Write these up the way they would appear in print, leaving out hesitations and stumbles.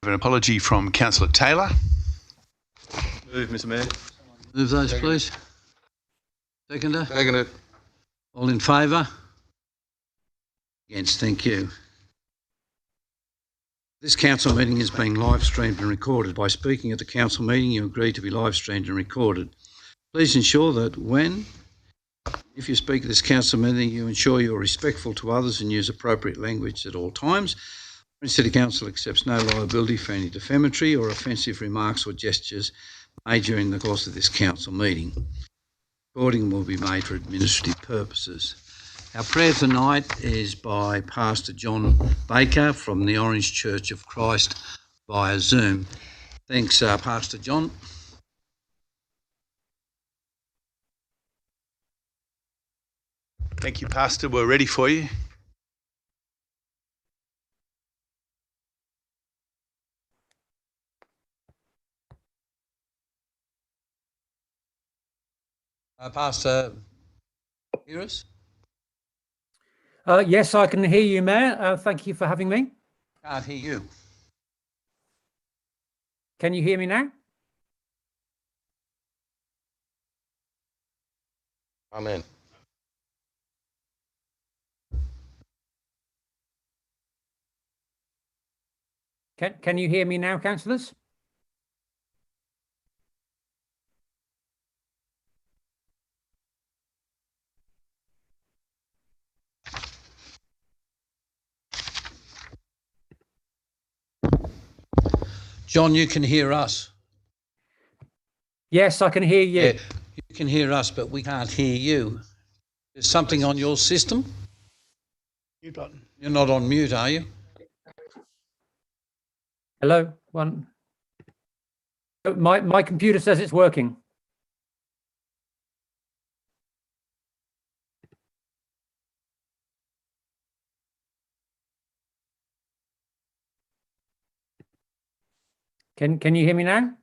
An apology from Councillor Taylor. Move, Mr Mayor. Move those, please. Seconder? Seconded. All in favour? Against, thank you. This council meeting is being live streamed and recorded. By speaking at the council meeting, you agree to be live streamed and recorded. Please ensure that if you speak at this council meeting, you ensure you're respectful to others and use appropriate language at all times. Orange City Council accepts no liability for any defamatory or offensive remarks or gestures made during the course of this council meeting. Recording will be made for administrative purposes. Our prayer tonight is by Pastor John Baker from the Orange Church of Christ via Zoom. Thanks, Pastor John. Thank you, Pastor. We're ready for you. Pastor, hear us? Yes, I can hear you, Mayor. Thank you for having me. Can't hear you. Can you hear me now? Amen. Can you hear me now, councillors? John, you can hear us. Yes, I can hear you. Yeah, you can hear us, but we can't hear you. There's something on your system? Mute button. You're not on mute, are you? Hello, one. My computer says it's working. Can you hear me now?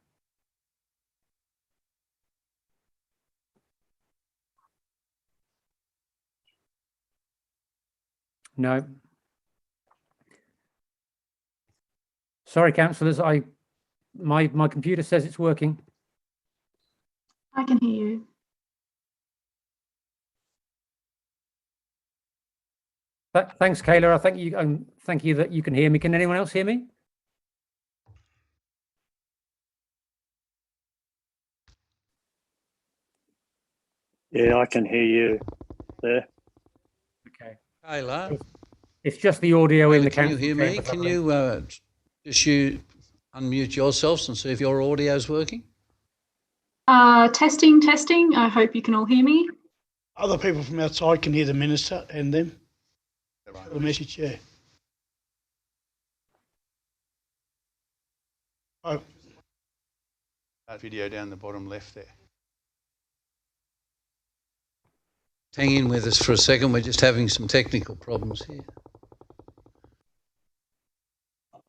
No. Sorry, councillors. My computer says it's working. I can hear you. Thanks, Kayla. I thank you that you can hear me. Can anyone else hear me? Yeah, I can hear you there. Okay. Kayla, It's just the audio in the can council. you hear me? Can you unmute yourselves and see if your audio is working? Testing. I hope you can all hear me. Other people from outside can hear the minister and them. The message, yeah. Oh, That video down the bottom left there. Hang in with us for a second. We're just having some technical problems here.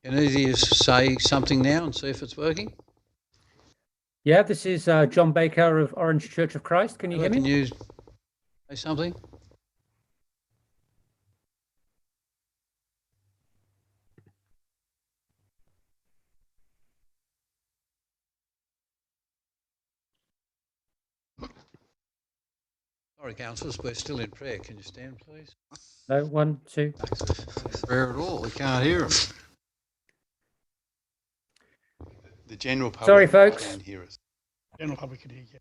Can either of you say something now and see if it's working? Yeah, this is John Baker of Orange Church of Christ. Can you hear me? Can you say something? Sorry, councillors, we're still in prayer. Can you stand, please? No, 1, 2. Prayer at all. We can't hear them. The general public Sorry, folks. can hear us. general public can hear you.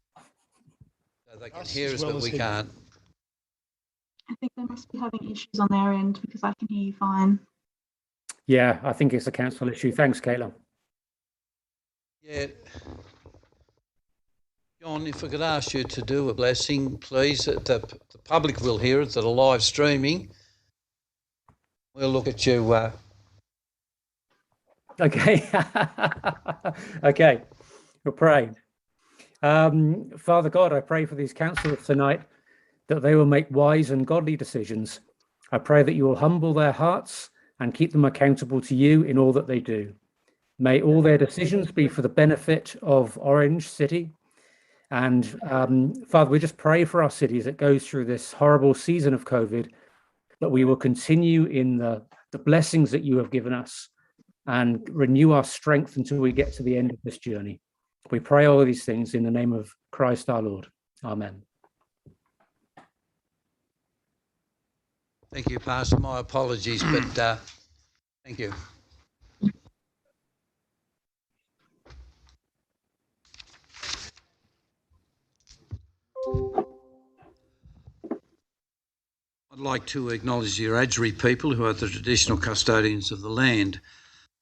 So they can Us hear as us, well but as we him. can't. I think they must be having issues on their end because I can hear you fine. Yeah, I think it's a council issue. Thanks, Kayla. Yeah. John, if I could ask you to do a blessing, please, that the public will hear it, that are live streaming. We'll look at you. Okay. Okay. We'll pray. Father God, I pray for these councillors tonight that they will make wise and godly decisions. I pray that you will humble their hearts and keep them accountable to you in all that they do. May all their decisions be for the benefit of Orange City. And Father, we just pray for our city as it goes through this horrible season of COVID, that we will continue in the blessings that you have given us. and renew our strength until we get to the end of this journey. We pray all these things in the name of Christ our Lord. Amen. Thank you, Pastor. My apologies, but thank you. I'd like to acknowledge the Wiradjuri people who are the traditional custodians of the land.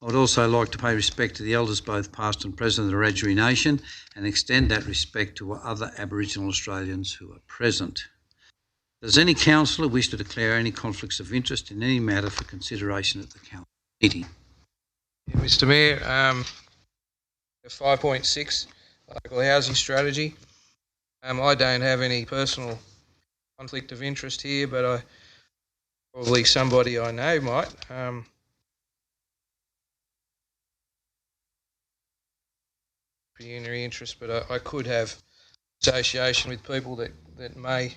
I would also like to pay respect to the elders, both past and present, of the Wiradjuri Nation, and extend that respect to other Aboriginal Australians who are present. Does any councillor wish to declare any conflicts of interest in any matter for consideration at the council meeting? Yeah, Mr Mayor, 5.6, local housing strategy. I don't have any personal conflict of interest here, but probably somebody I know might. Pecuniary interest, but I could have association with people that may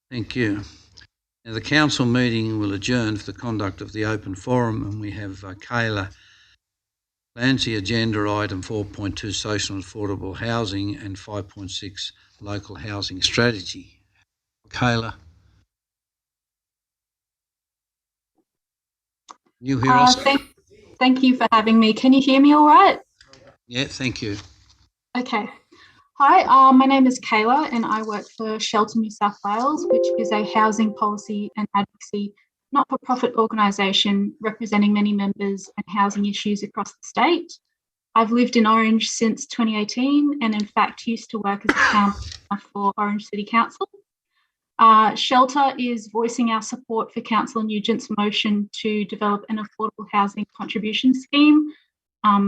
Thank you. Now, the council meeting will adjourn for the conduct of the open forum, and we have Kayla Clancy, agenda item 4.2, social and affordable housing, and 5.6, local housing strategy. Kayla. You hear us? Thank you for having me. Can you hear me all right? Yeah, thank you. Okay. Hi, my name is Kayla and I work for Shelter New South Wales, which is a housing policy and advocacy not-for-profit organisation representing many members and housing issues across the state. I've lived in Orange since 2018 and in fact used to work as a councillor for Orange City Council. Shelter is voicing our support for Councillor Nugent's motion to develop an affordable housing contribution scheme,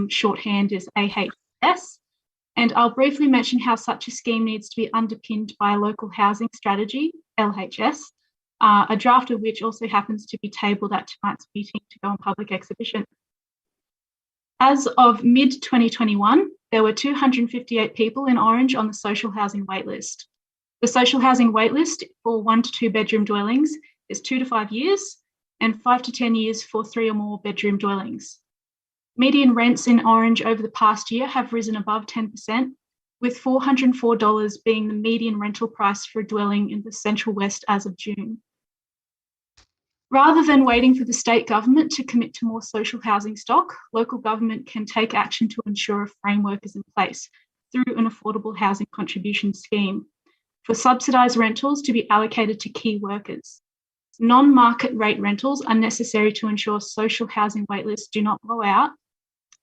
shorthand is AHS. And I'll briefly mention how such a scheme needs to be underpinned by a local housing strategy, LHS, a draft of which also happens to be tabled at tonight's meeting to go on public exhibition. As of mid-2021, there were 258 people in Orange on the social housing waitlist. The social housing waitlist for 1 to 2 bedroom dwellings is 2 to 5 years and 5 to 10 years for 3 or more bedroom dwellings. Median rents in Orange over the past year have risen above 10%, with $404 being the median rental price for a dwelling in the Central West as of June. Rather than waiting for the state government to commit to more social housing stock, local government can take action to ensure a framework is in place through an affordable housing contribution scheme for subsidised rentals to be allocated to key workers. Non-market rate rentals are necessary to ensure social housing waitlists do not blow out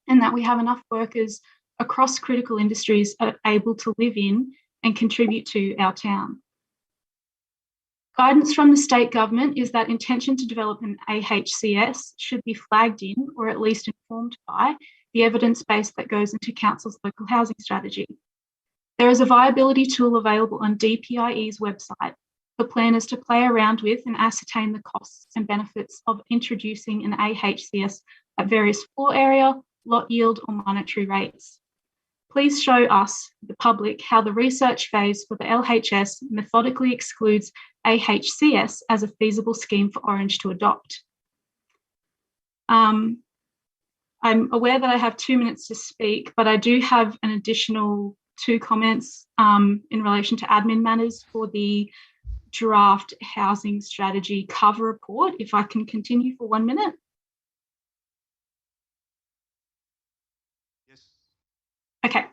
and that we have enough workers across critical industries are able to live in and contribute to our town. Guidance from the state government is that intention to develop an AHCS should be flagged in or at least informed by the evidence base that goes into council's local housing strategy. There is a viability tool available on DPIE's website for planners to play around with and ascertain the costs and benefits of introducing an AHCS at various floor area, lot yield or monetary rates. Please show us, the public, how the research phase for the LHS methodically excludes AHCS as a feasible scheme for Orange to adopt. I'm aware that I have 2 minutes to speak, but I do have an additional 2 comments in relation to admin matters for the draft housing strategy cover report. If I can continue for 1 minute. Yes. Okay.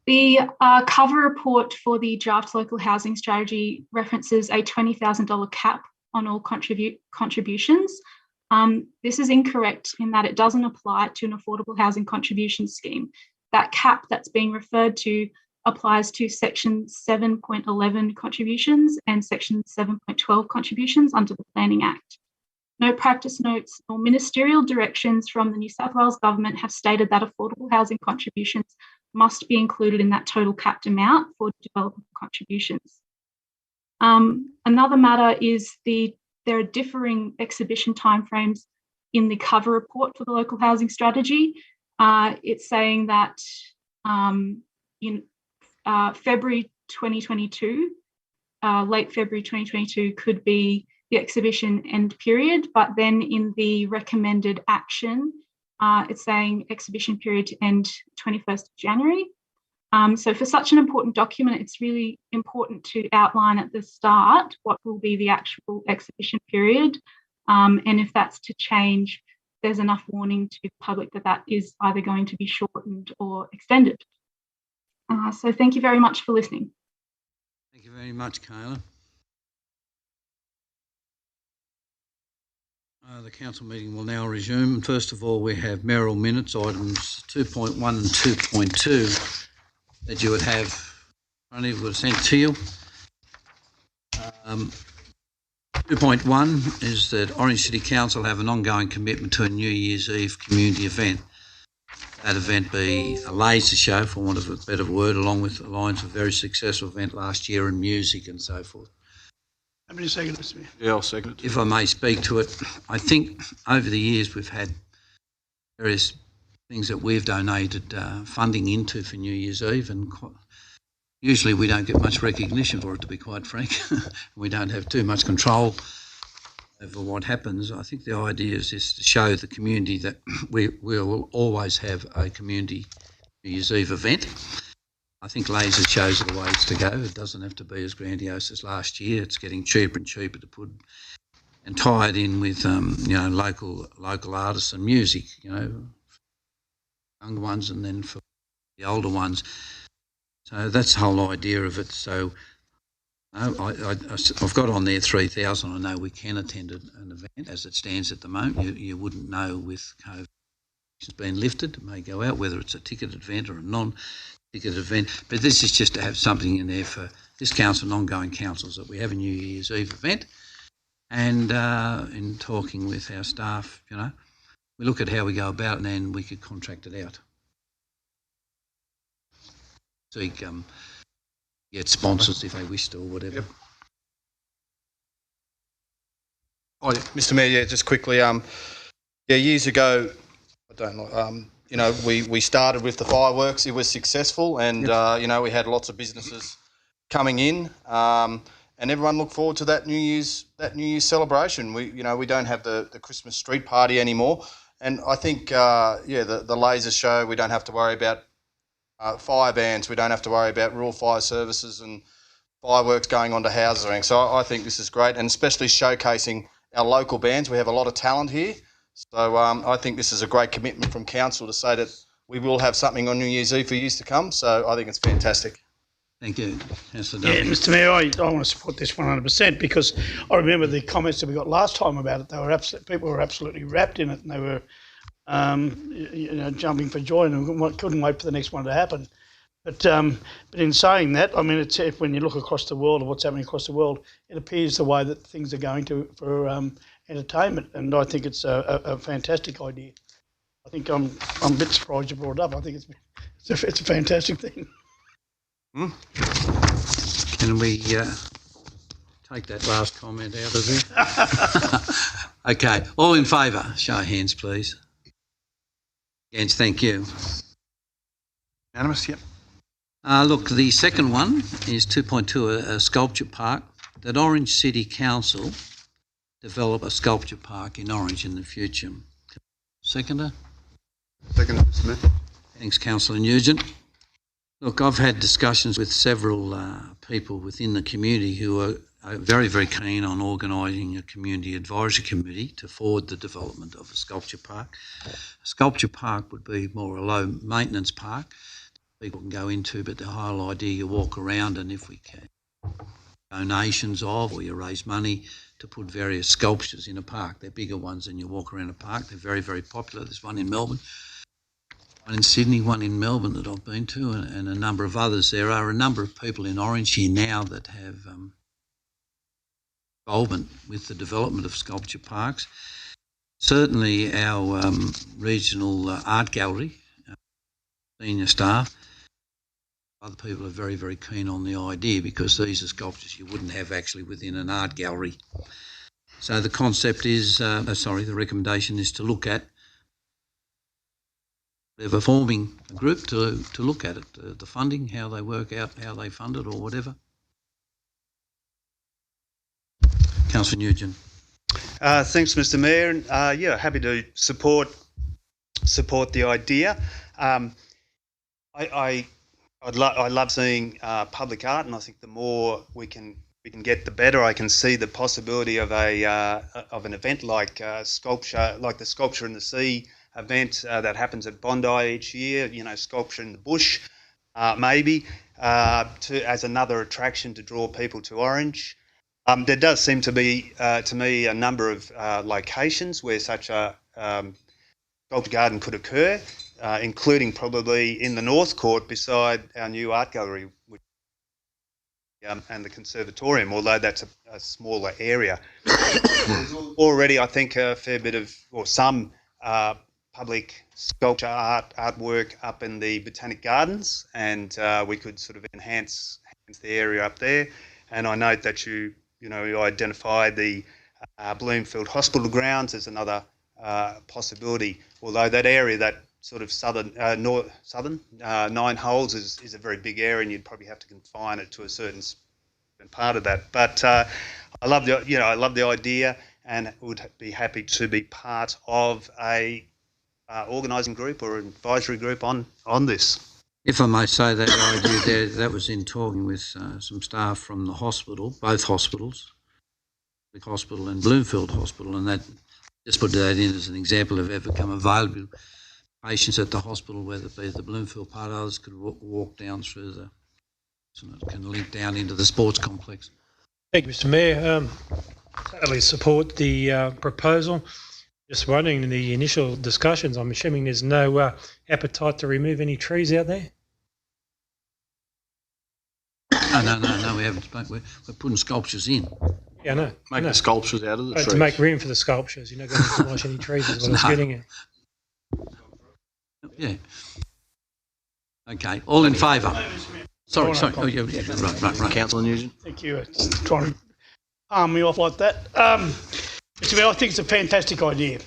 The cover report for the draft local housing strategy references a $20,000 cap on all contributions. This is incorrect in that it doesn't apply to an affordable housing contribution scheme. That cap that's being referred to applies to Section 7.11 contributions and Section 7.12 contributions under the Planning Act. No practice notes or ministerial directions from the New South Wales government have stated that affordable housing contributions must be included in that total capped amount for developable contributions. Another matter is there are differing exhibition timeframes in the cover report for the local housing strategy. It's saying that in February 2022, late February 2022 could be the exhibition end period, but then in the recommended action, it's saying exhibition period to end 21st of January. So for such an important document, it's really important to outline at the start what will be the actual exhibition period. And if that's to change, there's enough warning to the public that that is either going to be shortened or extended. So thank you very much for listening. Thank you very much, Kayla. The council meeting will now resume. First of all, we have mayoral minutes, items 2.1 and 2.2 that you would have only was sent to you. 2.1 is that Orange City Council have an ongoing commitment to a New Year's Eve community event. That event be a laser show, for want of a better word, along with the lines of a very successful event last year in music and so forth. How many seconds, Mr. Mayor? Yeah, I'll second it. If I may speak to it, I think over the years we've had various things that we've donated funding into for New Year's Eve, and usually we don't get much recognition for it, to be quite frank. We don't have too much control over what happens. I think the idea is just to show the community that we will always have a community New Year's Eve event. I think laser shows are the ways to go. It doesn't have to be as grandiose as last year. It's getting cheaper and cheaper to put and tie it in with local artists and music, younger ones and then for the older ones. So that's the whole idea of it. So I've got on there 3,000. I know we can attend an event as it stands at the moment. You wouldn't know with COVID being lifted. It may go out, whether it's a ticketed event or a non-ticketed event. But this is just to have something in there for this council and ongoing councils, that we have a New Year's Eve event. And in talking with our staff, we look at how we go about it, and then we could contract it out. So you can get sponsors if they wish to or whatever. Yep. Oh, yeah, Mr. Mayor, just quickly, years ago, we started with the fireworks. It was successful, and we had lots of businesses coming in, and everyone looked forward to that New Year's celebration. We don't have the Christmas street party anymore, and I think the laser show, we don't have to worry about fire bans. We don't have to worry about rural fire services and fireworks going onto houses or anything. So I think this is great, and especially showcasing our local bands. We have a lot of talent here. So I think this is a great commitment from council to say that we will have something on New Year's Eve for years to come. So I think it's fantastic. Thank you, Councillor Yeah, Duncan. Mr. Mayor, I want to support this 100% because I remember the comments that we got last time about it. They were people were absolutely wrapped in it, and they were, jumping for joy and couldn't wait for the next one to happen. But in saying that, I mean, it's when you look across the world or what's happening across the world, it appears the way that things are going for entertainment, and I think it's a fantastic idea. I think I'm a bit surprised you brought it up. I think it's a fantastic thing. Can we take that last comment out of there? Okay, all in favour, show of hands, please. Against, thank you. Unanimous, yep. Look, the second one is 2.2, a sculpture park. That Orange City Council develop a sculpture park in Orange in the future. Seconder? Second, Mr. Mayor. Thanks, Councillor Nugent. Look, I've had discussions with several people within the community who are very, very keen on organising a community advisory committee to forward the development of a sculpture park. A sculpture park would be more a low maintenance park people can go into, but the whole idea you walk around, and if we can, donations of, or you raise money to put various sculptures in a park. They're bigger ones than you walk around a park. They're very, very popular. There's one in Melbourne, one in Sydney, one in Melbourne that I've been to, and a number of others. There are a number of people in Orange here now that have involvement with the development of sculpture parks. Certainly our regional art gallery, senior staff, other people are very, very keen on the idea because these are sculptures you wouldn't have actually within an art gallery. So the concept is, the recommendation is to look at whatever, forming a group to look at it, the funding, how they work out, how they fund it or whatever. Councillor Nugent. Thanks, Mr. Mayor. And, yeah, happy to support the idea. I love seeing public art, and I think the more we can get, the better. I can see the possibility of an event like sculpture, like the Sculpture in the Sea event that happens at Bondi each year. You know, sculpture in the bush, maybe as another attraction to draw people to Orange. There does seem to be, to me, a number of locations where such a sculpture garden could occur, including probably in the North Court beside our new art gallery and the conservatorium, although that's a smaller area. There's already, I think, a fair bit of, or some public sculpture artwork up in the Botanic Gardens, and we could sort of enhance the area up there. And I note that you identified the Bloomfield Hospital grounds as another possibility, although that area, that sort of southern 9 holes is a very big area, and you'd probably have to confine it to a certain part of that. But I love the idea, and would be happy to be part of a organising group or an advisory group on this. If I may say, that idea there, that was in talking with some staff from the hospital, both hospitals, the hospital and Bloomfield Hospital, and that just put that in as an example of ever come available. Patients at the hospital, whether it be the Bloomfield part, others could walk down through the, so it can link down into the sports complex. Thank you, Mr. Mayor. Totally support the proposal. Just wondering, in the initial discussions, I'm assuming there's no appetite to remove any trees out there? No, we haven't. We're putting sculptures in. Yeah, I know. Make the sculptures out of the trees. To make room for the sculptures. You're not going to smash any trees is what I was getting at. Yeah. Okay. All in favour? Sorry. Oh, yeah, right. Councillor Nugent. Thank you. It's trying to palm me off like that. Mr. Mayor, I think it's a fantastic idea.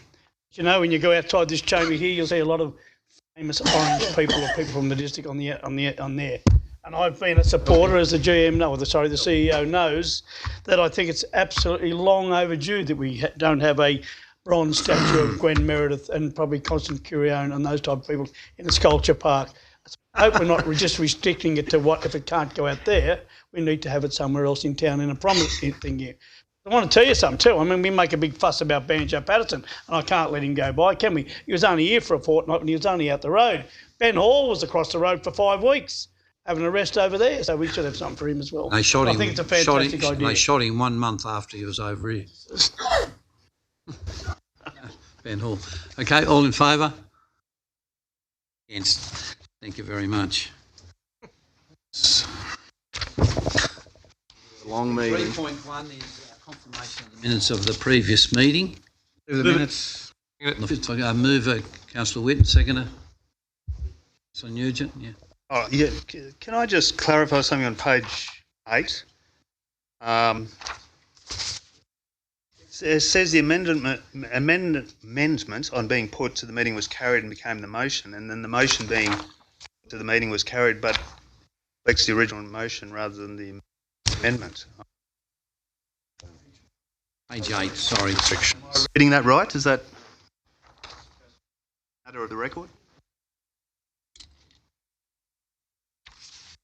You know, when you go outside this chamber here, you'll see a lot of famous Orange people or people from the district on there. And I've been a supporter, as the CEO knows, that I think it's absolutely long overdue that we don't have a bronze statue of Gwen Meredith and probably Constance Curione and those type of people in the sculpture park. I hope we're not just restricting it to what, if it can't go out there, we need to have it somewhere else in town in a prominent thing here. I want to tell you something too. I mean, we make a big fuss about Banjo Patterson, and I can't let him go by, can we? He was only here for a fortnight and he was only out the road. Ben Hall was across the road for 5 weeks, having a rest over there, so we should have something for him as well. They shot him. I think it's a fantastic idea. They shot him 1 month after he was over here. Ben Hall. Okay, all in favour? Against. Thank you very much. Long meeting. 3.1 is confirmation of the minutes of the previous meeting. The minutes. Mover, Councillor Whitten, seconder. Councillor Nugent, yeah. Oh, yeah. Can I just clarify something on page 8? It says the amendment on being put to the meeting was carried and became the motion, and then the motion being put to the meeting was carried, but reflects the original motion rather than the amendment. Page 8, sorry. Am I reading that right? Is that a matter of the record?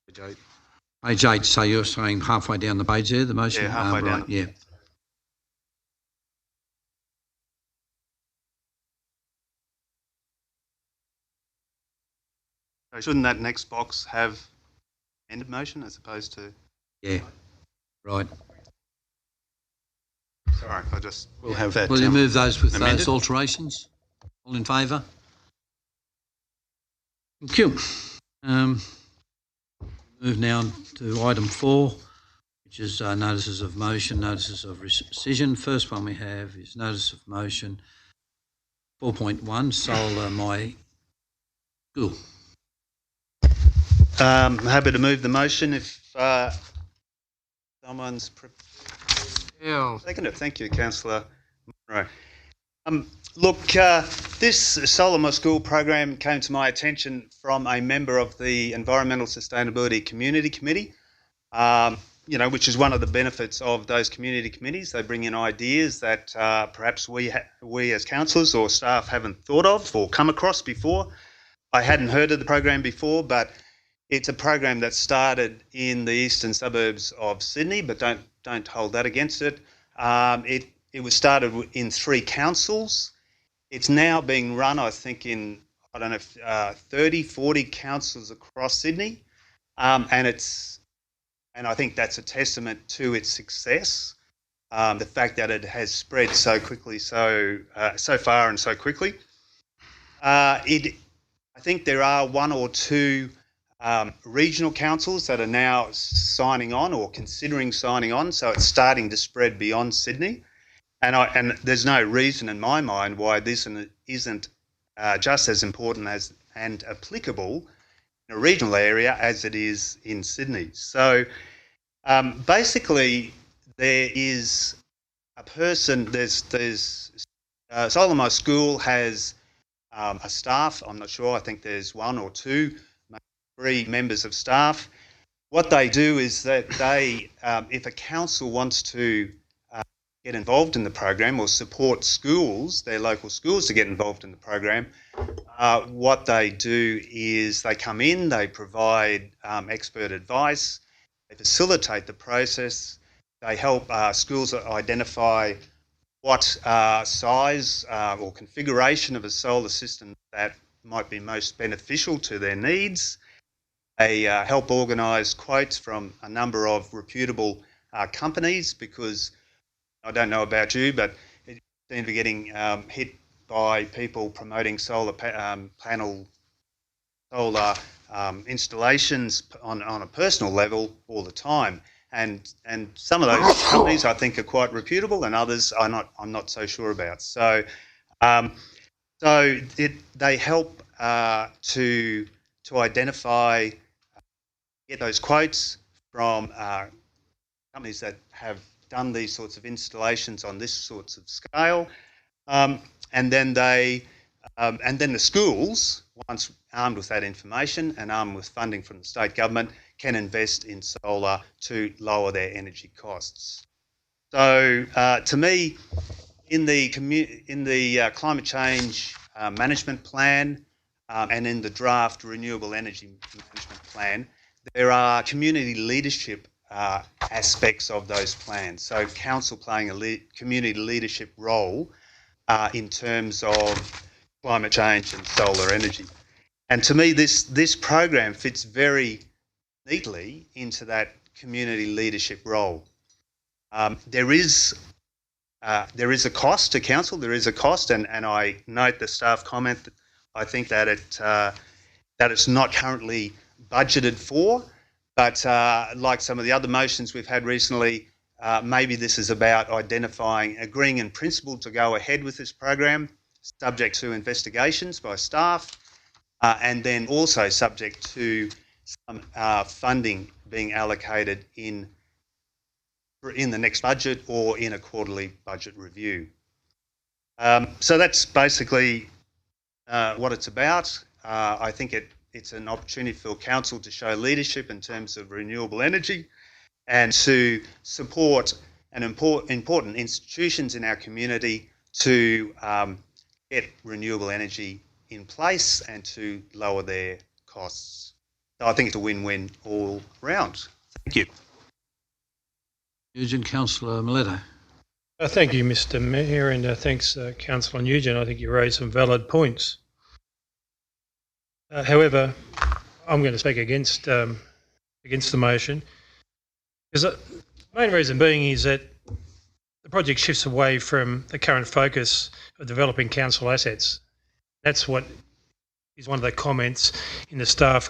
Page 8. Page 8, so you're saying halfway down the page there, the motion? Yeah, halfway down. Right, yeah. So shouldn't that next box have amended motion as opposed to? Yeah, right. Sorry, we'll have that. Will you move those with amended? those alterations? All in favour? Thank you. Move now to item 4, which is notices of motion, notices of rescission. First one we have is notice of motion 4.1, Solar My School. I'm happy to move the motion if someone's Yeah. second it. Thank you, Councillor Monroe. Look, This Solar My School program came to my attention from a member of the Environmental Sustainability Community Committee, which is one of the benefits of those community committees. They bring in ideas that perhaps we as councillors or staff haven't thought of or come across before. I hadn't heard of the program before, but it's a program that started in the eastern suburbs of Sydney, but don't hold that against it. It was started in 3 councils. It's now being run, I think, in, 30, 40 councils across Sydney. And I think that's a testament to its success. The fact that it has spread so quickly, so far and so quickly. I think there are 1 or 2 regional councils that are now signing on or considering signing on, so it's starting to spread beyond Sydney. And there's no reason in my mind why this isn't just as important and applicable in a regional area as it is in Sydney. So basically, there is a person. Solar My School has a staff. I'm not sure. I think there's 1 or 2, maybe 3 members of staff. What they do is that they, if a council wants to get involved in the program or support schools, their local schools, to get involved in the program, what they do is they come in, they provide expert advice, they facilitate the process, they help schools identify what size or configuration of a solar system that might be most beneficial to their needs. They help organise quotes from a number of reputable companies, because I don't know about you, but it seems to be getting hit by people promoting solar installations on a personal level all the time. And some of those companies I think are quite reputable, and others I'm not so sure about. So they help to identify, get those quotes from companies that have done these sorts of installations on this sorts of scale, and then the schools, once armed with that information and armed with funding from the state government, can invest in solar to lower their energy costs. So to me, in the climate change management plan and in the draft renewable energy management plan, there are community leadership aspects of those plans. So council playing a community leadership role in terms of climate change and solar energy. And to me, this program fits very neatly into that community leadership role. There is a cost to council. There is a cost, and I note the staff comment that I think that it's not currently budgeted for. But like some of the other motions we've had recently, maybe this is about agreeing in principle to go ahead with this program, subject to investigations by staff, and then also subject to some funding being allocated in the next budget or in a quarterly budget review. So that's basically what it's about. I think it's an opportunity for council to show leadership in terms of renewable energy and to support important institutions in our community to get renewable energy in place and to lower their costs. So I think it's a win-win all round. Thank you. Nugent, Councillor Miletto. Thank you, Mr Mayor, and thanks, Councillor Nugent. I think you raised some valid points. However, I'm going to speak against the motion, because the main reason being is that the project shifts away from the current focus of developing council assets. That's what is one of the comments in the staff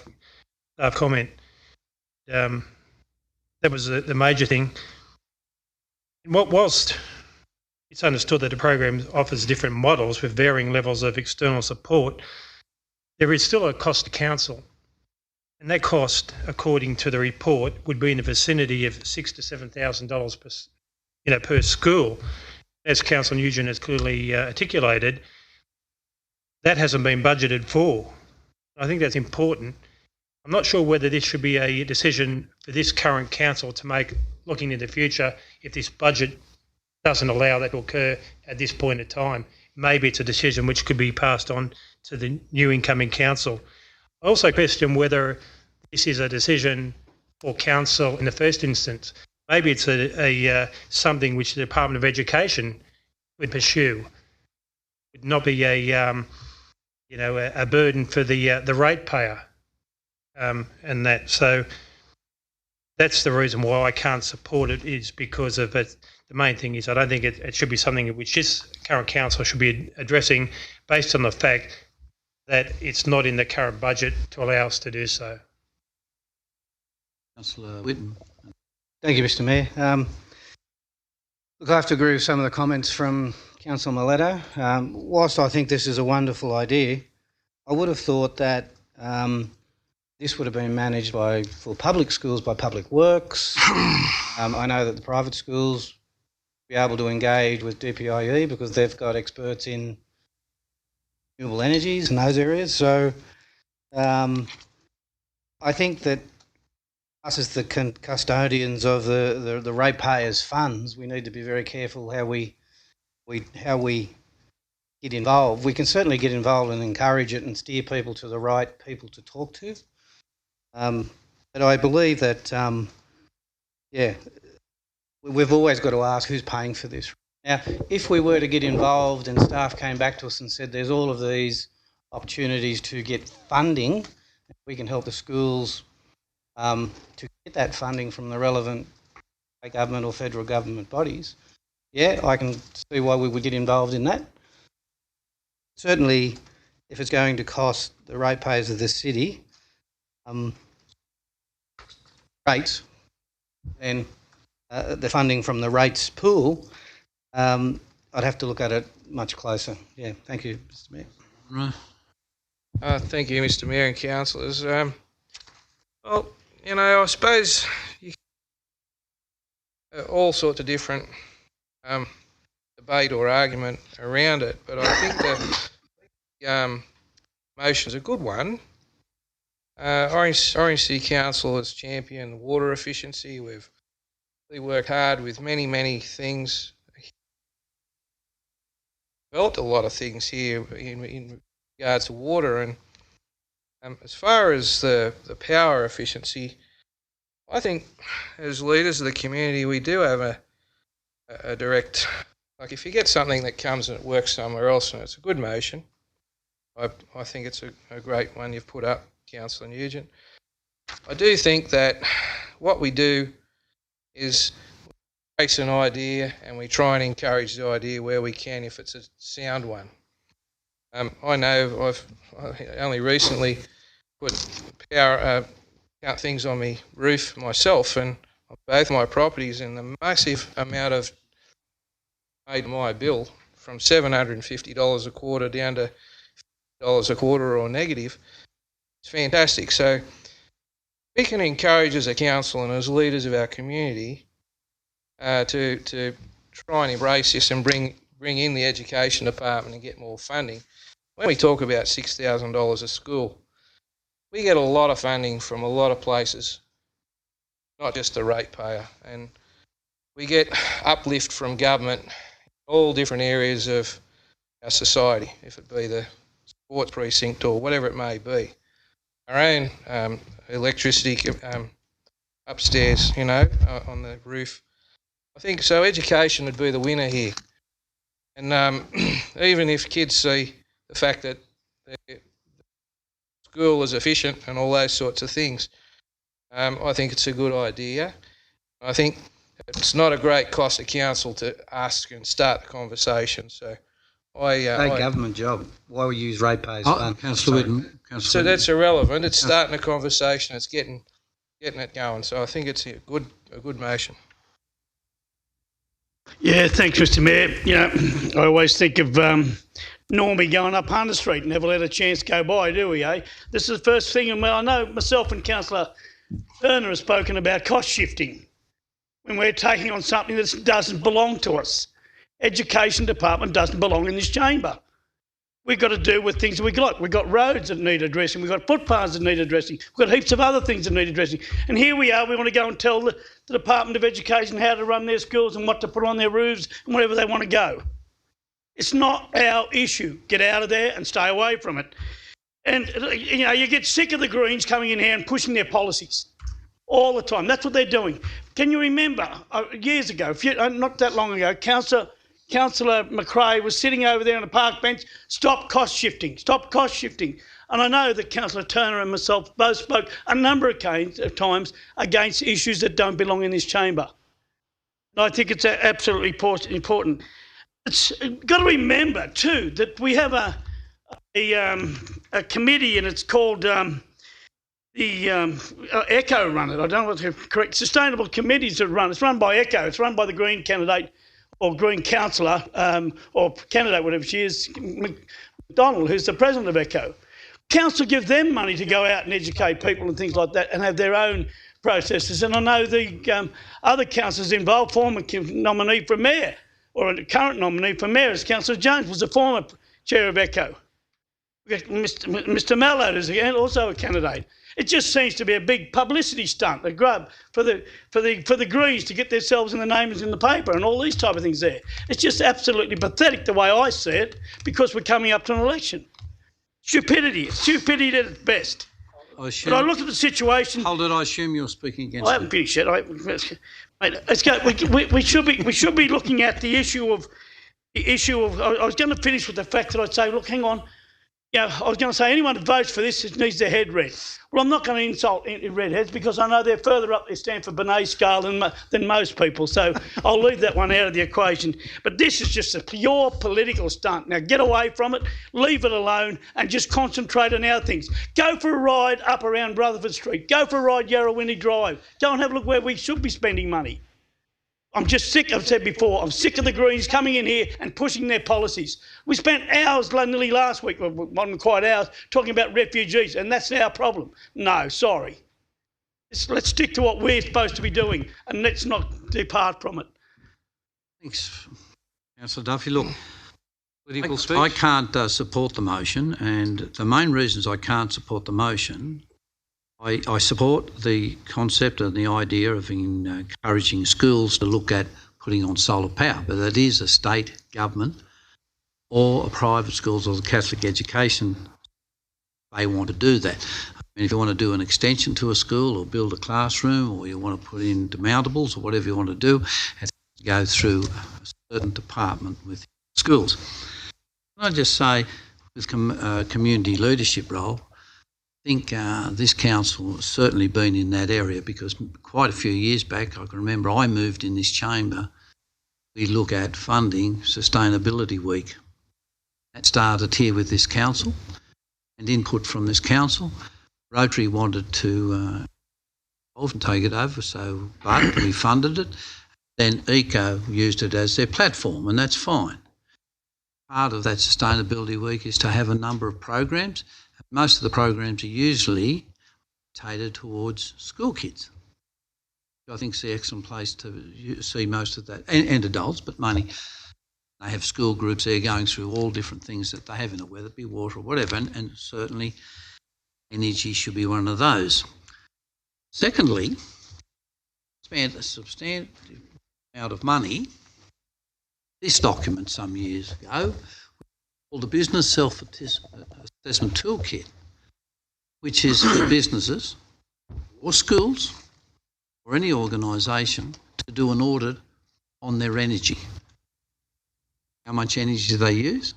comment. That was the major thing. And whilst it's understood that the program offers different models with varying levels of external support, there is still a cost to council, and that cost, according to the report, would be in the vicinity of $6,000 to $7,000 per school, as Councillor Nugent has clearly articulated. that hasn't been budgeted for. I think that's important. I'm not sure whether this should be a decision for this current council to make looking in the future if this budget doesn't allow that to occur at this point in time. Maybe it's a decision which could be passed on to the new incoming council. I also question whether this is a decision for council in the first instance. Maybe it's something which the Department of Education would pursue. It would not be a burden for the ratepayer, and that. So that's the reason why I can't support it, is because of it. The main thing is I don't think it should be something which this current council should be addressing, based on the fact that it's not in the current budget to allow us to do so. Councillor Whitten. Thank you, Mr Mayor. Look, I have to agree with some of the comments from Councillor Mileto. Whilst I think this is a wonderful idea, I would have thought that this would have been managed for public schools by Public Works. I know that the private schools be able to engage with DPIE because they've got experts in renewable energies in those areas. So I think that us as the custodians of the ratepayers' funds, we need to be very careful how we get involved. We can certainly get involved and encourage it and steer people to the right people to talk to. But I believe that, we've always got to ask who's paying for this. Now, if we were to get involved and staff came back to us and said there's all of these opportunities to get funding, we can help the schools to get that funding from the relevant state government or federal government bodies, I can see why we would get involved in that. Certainly, if it's going to cost the ratepayers of the city rates, then the funding from the rates pool, I'd have to look at it much closer. Yeah, thank you, Mr Mayor. Right. Thank you, Mr Mayor and councillors. Well, I suppose all sorts of different debate or argument around it, but I think the motion is a good one. Orange City Council has championed water efficiency. We've really worked hard with many things. Developed a lot of things here in regards to water, and as far as the power efficiency, I think as leaders of the community we do have a direct, like if you get something that comes and it works somewhere else and it's a good motion, I think it's a great one you've put up, Councillor Nugent. I do think that what we do is trace an idea and we try and encourage the idea where we can if it's a sound one. I know I've only recently put power things on my roof myself and on both my properties, and the massive amount of made my bill from $750 a quarter down to $50 a quarter or negative. It's fantastic. So we can encourage as a council and as leaders of our community to try and embrace this and bring in the education department and get more funding. When we talk about $6,000 a school, we get a lot of funding from a lot of places, not just the ratepayer, and we get uplift from government in all different areas of our society, if it be the sports precinct or whatever it may be. Our own electricity upstairs, on the roof. I think so. Education would be the winner here, and even if kids see the fact that the school is efficient and all those sorts of things, I think it's a good idea. I think it's not a great cost to council to ask and start the conversation. So Government job. Why we use ratepayers fund? Councillor Whitten. So that's irrelevant. It's starting a conversation. It's getting it going. So I think it's a good motion. Yeah, thanks, Mr Mayor. I always think of Normie going up Hunter Street, never let a chance go by, do we, eh? This is the first thing, and I know myself and Councillor Turner have spoken about cost shifting when we're taking on something that doesn't belong to us. Education department doesn't belong in this chamber. we've got to do with things that we've got. We've got roads that need addressing. We've got footpaths that need addressing. We've got heaps of other things that need addressing. And here we are, we want to go and tell the Department of Education how to run their schools and what to put on their roofs and wherever they want to go. It's not our issue. Get out of there and stay away from it. And, you know, you get sick of the Greens coming in here and pushing their policies all the time. That's what they're doing. Can you remember, years ago, not that long ago, Councillor McRae was sitting over there on a park bench, stop cost shifting. And I know that Councillor Turner and myself both spoke a number of times against issues that don't belong in this chamber. And I think it's absolutely important. It's got to remember too that we have a committee, and it's called ECHO run it. I don't know what the correct sustainable committees that run. It's run by ECHO. It's run by the Green candidate or Green councillor or candidate, whatever she is, McDonald, who's the president of ECHO. Council give them money to go out and educate people and things like that, and have their own processes. And I know the other councillors involved, former nominee for mayor, or a current nominee for mayor, as Councillor Jones was the former chair of ECHO. Mr. Mallard is also a candidate. It just seems to be a big publicity stunt, a grub for the Greens to get themselves in the names in the paper and all these type of things there. It's just absolutely pathetic the way I see it, because we're coming up to an election. Stupidity. It's stupidity at its best. But I look at the situation. Hold it. I assume you're speaking against. I haven't finished yet. Let's go. We should be looking at the issue of. I was going to finish with the fact that I'd say, look, hang on. Yeah, I was going to say anyone who votes for this needs their head read. Well, I'm not going to insult redheads, because I know they're further up their Stanford Binet scale than most people, so I'll leave that one out of the equation. But this is just a pure political stunt. Now get away from it, leave it alone, and just concentrate on our things. Go for a ride up around Rutherford Street. Go for a ride Yarrawinny Drive. Go and have a look where we should be spending money. I'm just sick, I've said before, I'm sick of the Greens coming in here and pushing their policies. We spent hours, nearly last week, well, not quite hours, talking about refugees, and that's our problem. No, sorry. Let's stick to what we're supposed to be doing, and let's not depart from it. Thanks, Councillor Duffy. Look, I can't support the motion, and the main reasons I can't support the motion, I support the concept and the idea of encouraging schools to look at putting on solar power, but it is a state government or a private schools or the Catholic education, they want to do that. I mean, if you want to do an extension to a school or build a classroom, or you want to put in demountables or whatever you want to do, it has to go through a certain department with schools. Can I just say, with community leadership role, I think this council has certainly been in that area, because quite a few years back, I can remember I moved in this chamber, we look at funding Sustainability Week. That started here with this council and input from this council. Rotary wanted to often take it over, but we funded it. Then ECO used it as their platform, and that's fine. Part of that Sustainability Week is to have a number of programs. Most of the programs are usually catered towards school kids. I think it's the excellent place to see most of that, and adults, but mainly they have school groups there going through all different things that they have in it, whether it be water or whatever, and certainly energy should be one of those. Secondly, spent a substantial amount of money. This document some years ago, called the Business Self-Assessment Toolkit, which is for businesses or schools or any organisation to do an audit on their energy. How much energy do they use?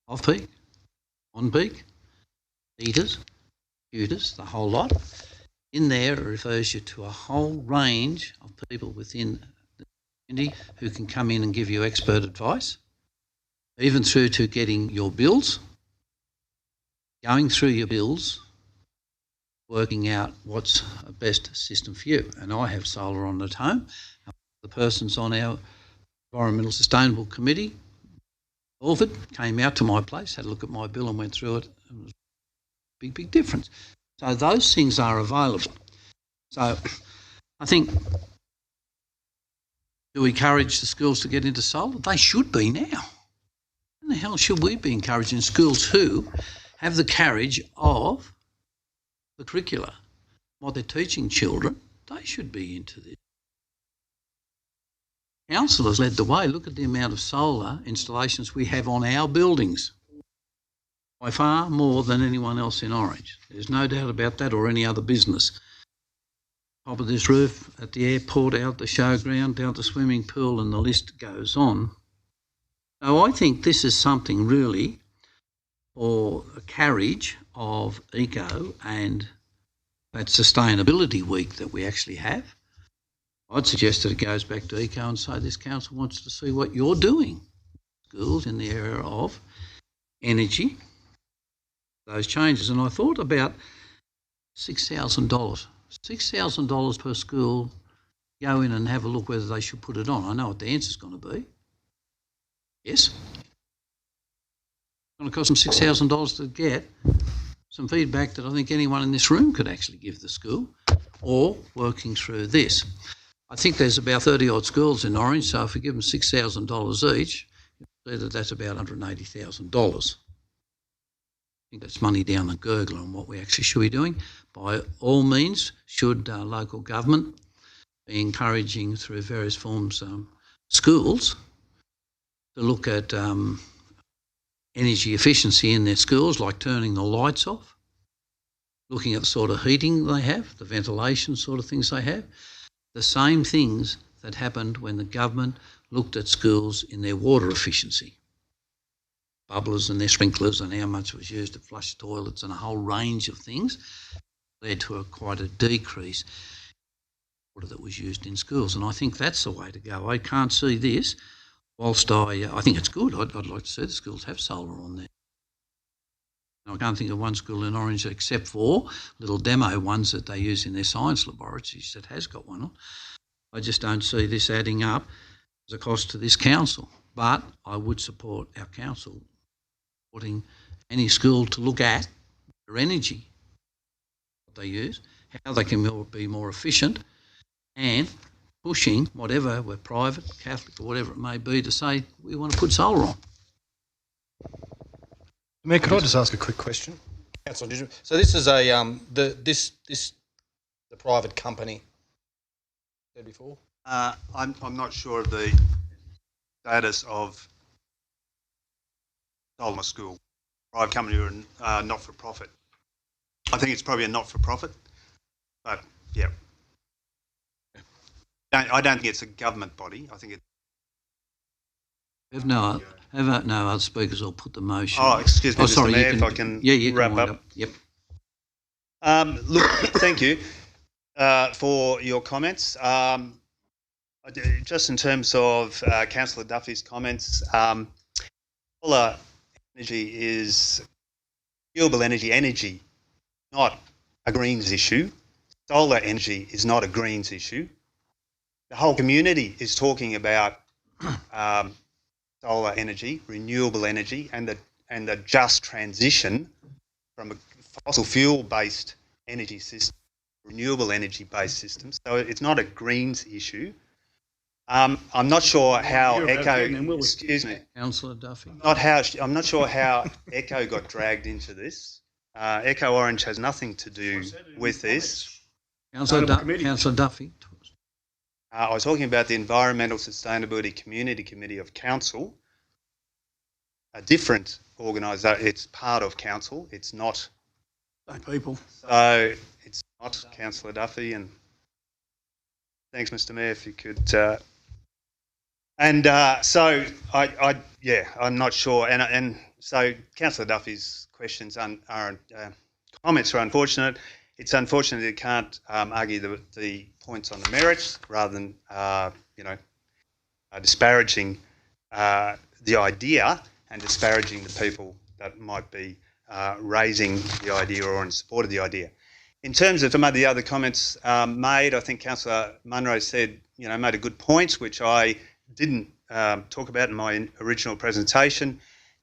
Off-peak, on-peak, heaters, computers, the whole lot. In there, it refers you to a whole range of people within the community who can come in and give you expert advice, even through to getting your bills, going through your bills, working out what's the best system for you. And I have solar on at home. The persons on our Environmental Sustainable Committee, Orford, came out to my place, had a look at my bill and went through it. It was a big difference. So those things are available. So I think, do we encourage the schools to get into solar? They should be now. the hell should we be encouraging schools who have the carriage of the curricula, what they're teaching children? They should be into this. Council has led the way. Look at the amount of solar installations we have on our buildings. By far more than anyone else in Orange. There's no doubt about that, or any other business. Top of this roof, at the airport, out the showground, down the swimming pool, and the list goes on. So I think this is something really for a carriage of eco and that sustainability week that we actually have. I'd suggest that it goes back to eco and say this council wants to see what you're doing. Schools in the area of energy, those changes. And I thought about $6,000. $6,000 per school, go in and have a look whether they should put it on. I know what the answer's going to be. Yes. It's going to cost them $6,000 to get some feedback that I think anyone in this room could actually give the school, or working through this. I think there's about 30 odd schools in Orange, so if we give them $6,000 each, you'll see that that's about $180,000. I think that's money down the gurgler on what we actually should be doing. By all means, should local government be encouraging through various forms schools to look at energy efficiency in their schools, like turning the lights off, looking at the sort of heating they have, the ventilation sort of things they have, the same things that happened when the government looked at schools in their water efficiency. Bubblers and their sprinklers and how much was used to flush toilets and a whole range of things led to quite a decrease in water that was used in schools. And I think that's the way to go. I can't see this, whilst I think it's good. I'd like to see the schools have solar on there. I can't think of one school in Orange except for little demo ones that they use in their science laboratories that has got one on. I just don't see this adding up as a cost to this council. But I would support our council supporting any school to look at their energy, what they use, how they can be more efficient, and pushing whatever, we're private, Catholic or whatever it may be, to say we want to put solar on. Mayor, could I just ask a quick question? Councillor, so this is a the private company said before? I'm not sure of the status of Solomon School, private company or not-for-profit. I think it's probably a not-for-profit, but yeah. I don't think it's a government body. I think it's... Have no other speakers, I'll put the motion. Oh, excuse me, Mr. Sorry, Mayor, if I can wrap up. Yep. Look, thank you for your comments. Just in terms of Councillor Duffy's comments, solar energy is renewable energy, not a Greens issue. Solar energy is not a Greens issue. The whole community is talking about solar energy, renewable energy, and the just transition from a fossil fuel-based energy system, renewable energy-based system. So it's not a Greens issue. I'm not sure how excuse me, Councillor Duffy. I'm not sure how Echo got dragged into this. Echo Orange has nothing to do with this. Councillor Duffy. I was talking about the Environmental Sustainability Community Committee of Council, a different organisation. It's part of Council. It's not people. So it's not Councillor Duffy. And thanks, Mr. Mayor, if you could. So I'm not sure. And so Councillor Duffy's questions comments are unfortunate. It's unfortunate you can't argue the points on the merits rather than disparaging the idea and disparaging the people that might be raising the idea or in support of the idea. In terms of some of the other comments made, I think Councillor Munro made a good point, which I didn't talk about in my original presentation,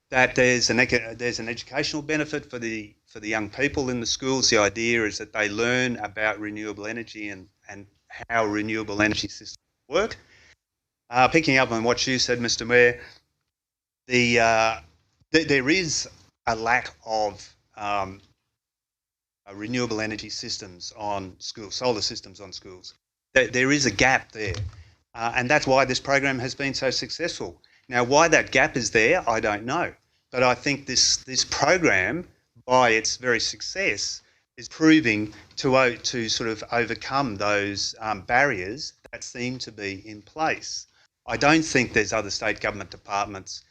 that there's an educational benefit for the young people in the schools. The idea is that they learn about renewable energy and how renewable energy systems work. Picking up on what you said, Mr. Mayor, the there is a lack of renewable energy systems on schools, solar systems on schools. There is a gap there, and that's why this program has been so successful. Now, why that gap is there, I don't know, but I think this program, by its very success, is proving to sort of overcome those barriers that seem to be in place. I don't think there's other state government departments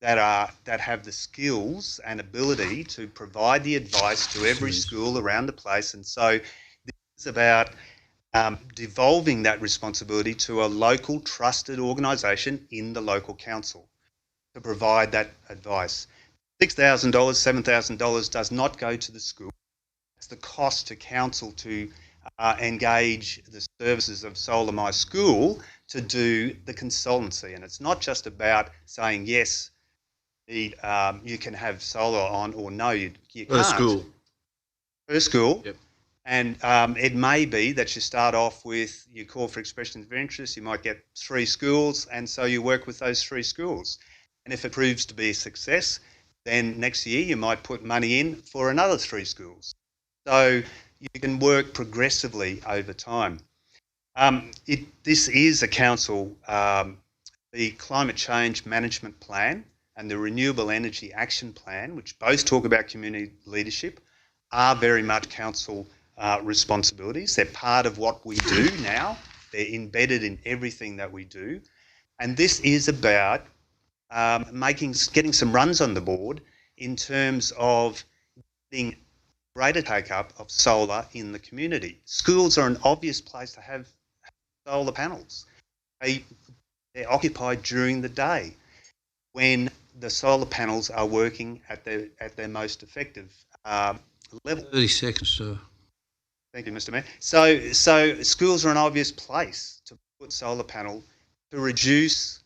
that have the skills and ability to provide the advice to every school around the place, and so this is about devolving that responsibility to a local trusted organisation in the local council to provide that advice. $6,000, $7,000 does not go to the school. It's the cost to council to engage the services of Solar My School to do the consultancy. And it's not just about saying, yes, you can have solar on, or no, you can't. Per school. Per school. Yep. And it may be that you start off with, you call for expressions of interest, you might get 3 schools, and so you work with those 3 schools. And if it proves to be a success, then next year you might put money in for another 3 schools. So you can work progressively over time. This is a council, the Climate Change Management Plan and the Renewable Energy Action Plan, which both talk about community leadership, are very much council responsibilities. They're part of what we do now. They're embedded in everything that we do. And this is about getting some runs on the board in terms of getting greater take-up of solar in the community. Schools are an obvious place to have solar panels. They're occupied during the day when the solar panels are working at their most effective level. 30 seconds, sir. Thank you, Mr. Mayor. So schools are an obvious place to put solar panel to reduce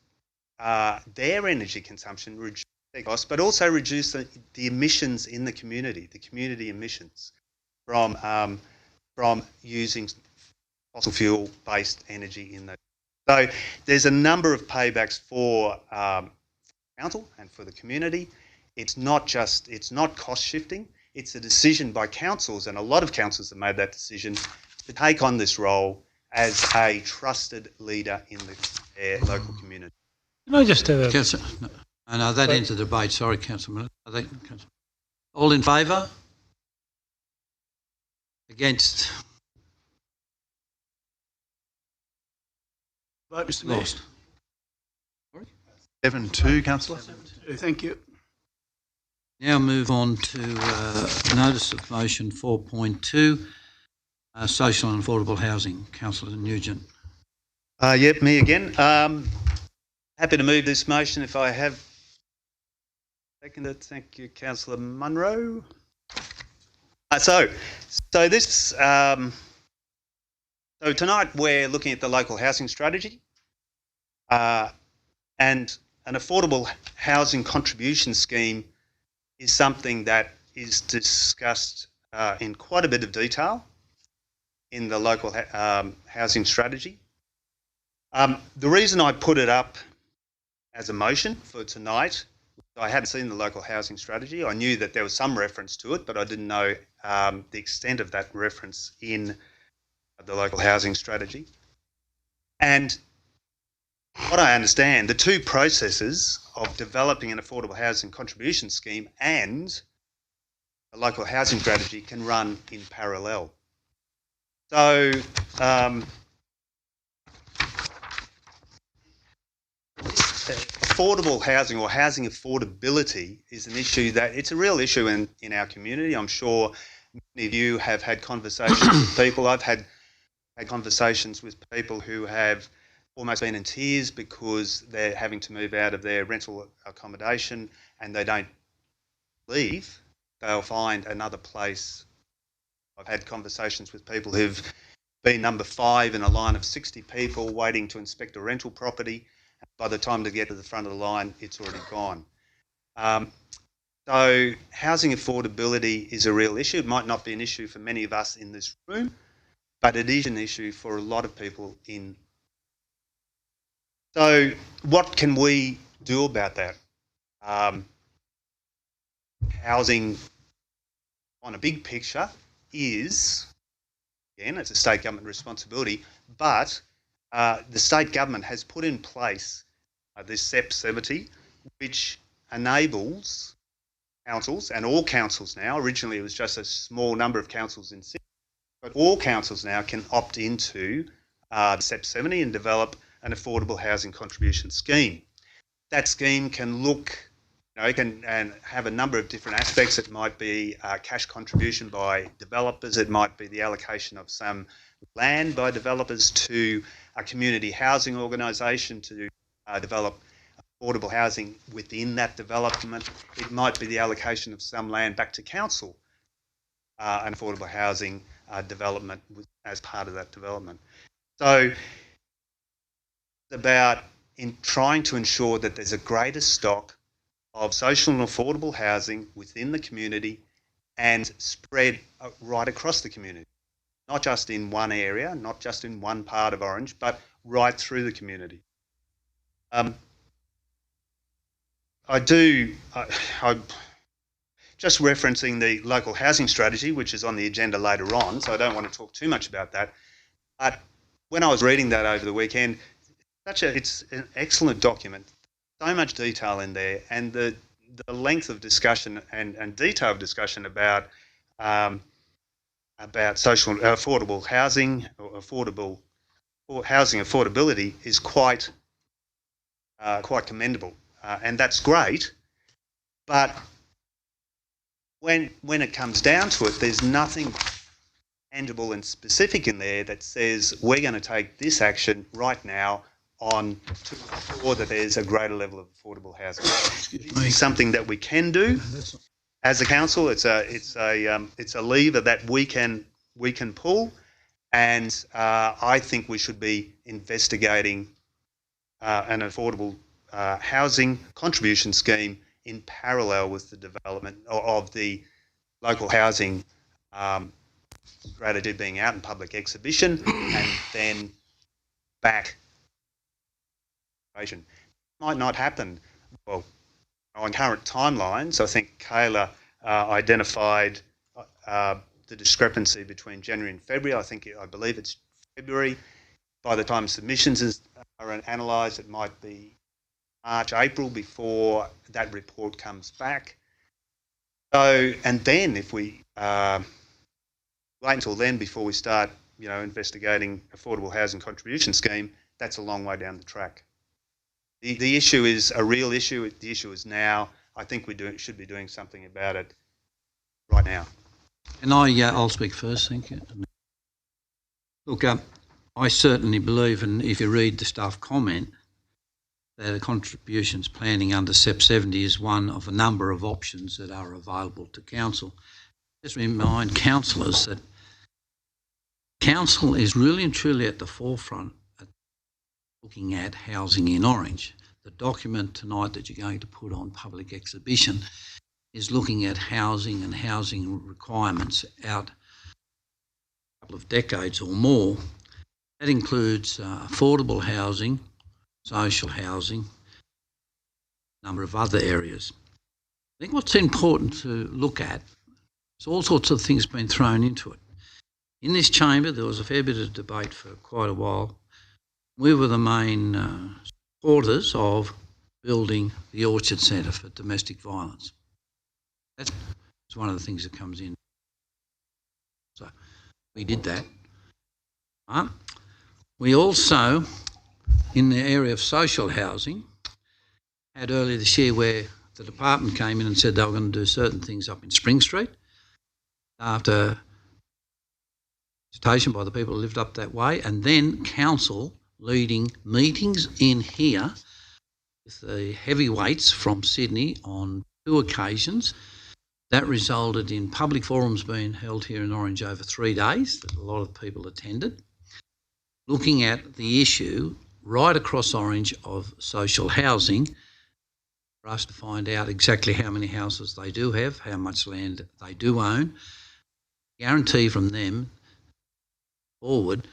their energy consumption, reduce their costs, but also reduce the emissions in the community emissions from using fossil fuel-based energy in those. So there's a number of paybacks for council and for the community. It's not cost shifting. It's a decision by councils, and a lot of councils have made that decision to take on this role as a trusted leader in their local community. Can I just have a... Councillor, no, that ends the debate. Sorry, Councillor Miller. All in favour? Against? Vote, Mr. Mayor. Lost. 7-2, Councillor. Thank you. Now move on to notice of motion 4.2, social and affordable housing. Councillor Nugent. Yep, me again. Happy to move this motion if I have seconded. Thank you, Councillor Munro. So tonight we're looking at the local housing strategy and an affordable housing contribution scheme is something that is discussed in quite a bit of detail in the local housing strategy. The reason I put it up as a motion for tonight, I hadn't seen the local housing strategy. I knew that there was some reference to it, but I didn't know the extent of that reference in the local housing strategy. And what I understand, the 2 processes of developing an affordable housing contribution scheme and a local housing strategy can run in parallel. So affordable housing or housing affordability is an issue it's a real issue in our community. I'm sure many of you have had conversations with people. I've had conversations with people who have almost been in tears because they're having to move out of their rental accommodation and they don't leave. They'll find another place. I've had conversations with people who've been number 5 in a line of 60 people waiting to inspect a rental property. By the time they get to the front of the line, it's already gone. So housing affordability is a real issue. It might not be an issue for many of us in this room, but it is an issue for a lot of people in. So what can we do about that? housing on a big picture is, again, it's a state government responsibility, but the state government has put in place this SEP 70, which enables councils, and all councils now, originally it was just a small number of councils in Sydney, but all councils now can opt into the SEP 70 and develop an affordable housing contribution scheme. That scheme can look, and have a number of different aspects. It might be cash contribution by developers. It might be the allocation of some land by developers to a community housing organisation to develop affordable housing within that development. It might be the allocation of some land back to council, an affordable housing development as part of that development. So it's about in trying to ensure that there's a greater stock of social and affordable housing within the community and spread right across the community, not just in one area, not just in one part of Orange, but right through the community. I'm just referencing the local housing strategy, which is on the agenda later on, so I don't want to talk too much about that. But when I was reading that over the weekend, it's an excellent document. So much detail in there, and the length of discussion and detailed discussion about social affordable housing or housing affordability is quite commendable, and that's great. But when it comes down to it, there's nothing tangible and specific in there that says we're going to take this action right now on to ensure that there's a greater level of affordable housing. It's something that we can do as a council. It's a lever that we can pull, and I think we should be investigating an affordable housing contribution scheme in parallel with the development of the local housing strategy being out in public exhibition and then back. Might not happen. Well, on current timelines, I think Kayla identified the discrepancy between January and February. I believe it's February. By the time submissions are analysed, it might be March, April before that report comes back. So, and then if we wait until then before we start, investigating affordable housing contribution scheme, that's a long way down the track. The issue is a real issue. The issue is now. I think we should be doing something about it right now. And I'll speak first, thank you. Look, I certainly believe, and if you read the staff comment, that the contributions planning under SEP 70 is one of a number of options that are available to council. Just remind councillors that council is really and truly at the forefront looking at housing in Orange. The document tonight that you're going to put on public exhibition is looking at housing and housing requirements out a couple of decades or more. That includes affordable housing, social housing, a number of other areas. I think what's important to look at is all sorts of things being thrown into it. In this chamber, there was a fair bit of debate for quite a while. We were the main supporters of building the Orchard Centre for domestic violence. That's one of the things that comes in. So we did that. We also, in the area of social housing, had earlier this year where the department came in and said they were going to do certain things up in Spring Street after visitation by the people who lived up that way, and then council leading meetings in here with the heavyweights from Sydney on 2 occasions. That resulted in public forums being held here in Orange over 3 days that a lot of people attended, looking at the issue right across Orange of social housing for us to find out exactly how many houses they do have, how much land they do own, guarantee from them forward.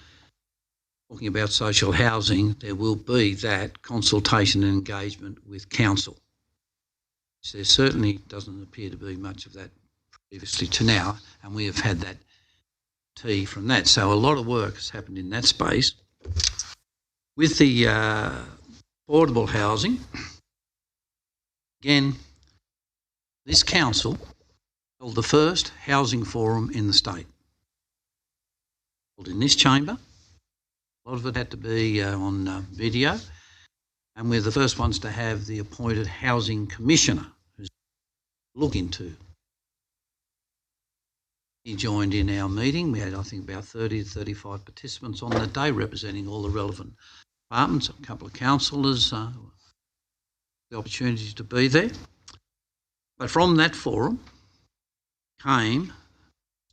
Talking about social housing, there will be that consultation and engagement with council. There certainly doesn't appear to be much of that previously to now, and we have had that tea from that. So a lot of work has happened in that space. With the affordable housing, again, this council held the first housing forum in the state. Held in this chamber. A lot of it had to be on video, and we're the first ones to have the appointed housing commissioner who's look into. He joined in our meeting. We had, I think, about 30 to 35 participants on that day, representing all the relevant departments, a couple of councillors, the opportunity to be there. But from that forum came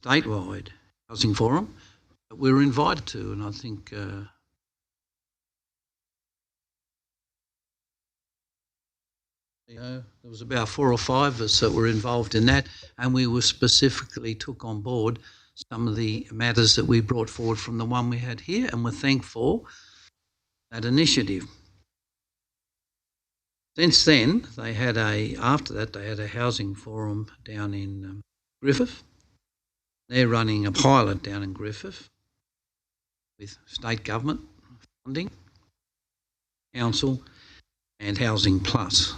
statewide housing forum that we were invited to, and I think there was about 4 or 5 of us that were involved in that, and we were specifically took on board some of the matters that we brought forward from the one we had here, and we're thankful for that initiative. Since then, after that, they had a housing forum down in Griffith. They're running a pilot down in Griffith with state government funding, council, and Housing Plus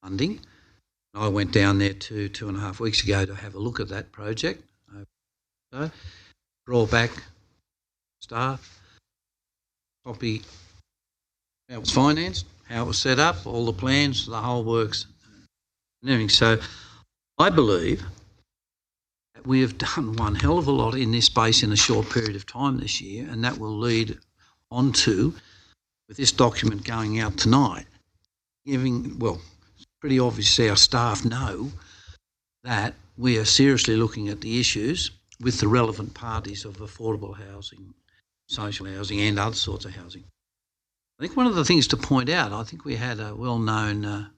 funding. I went down there 2.5 weeks ago to have a look at that project. So, draw back staff, copy how it was financed, how it was set up, all the plans, the whole works and everything. So I believe that we have done one hell of a lot in this space in a short period of time this year, and that will lead on to, with this document going out tonight, it's pretty obvious our staff know that we are seriously looking at the issues with the relevant parties of affordable housing, social housing and other sorts of housing. I think one of the things to point out, I think we had a well-known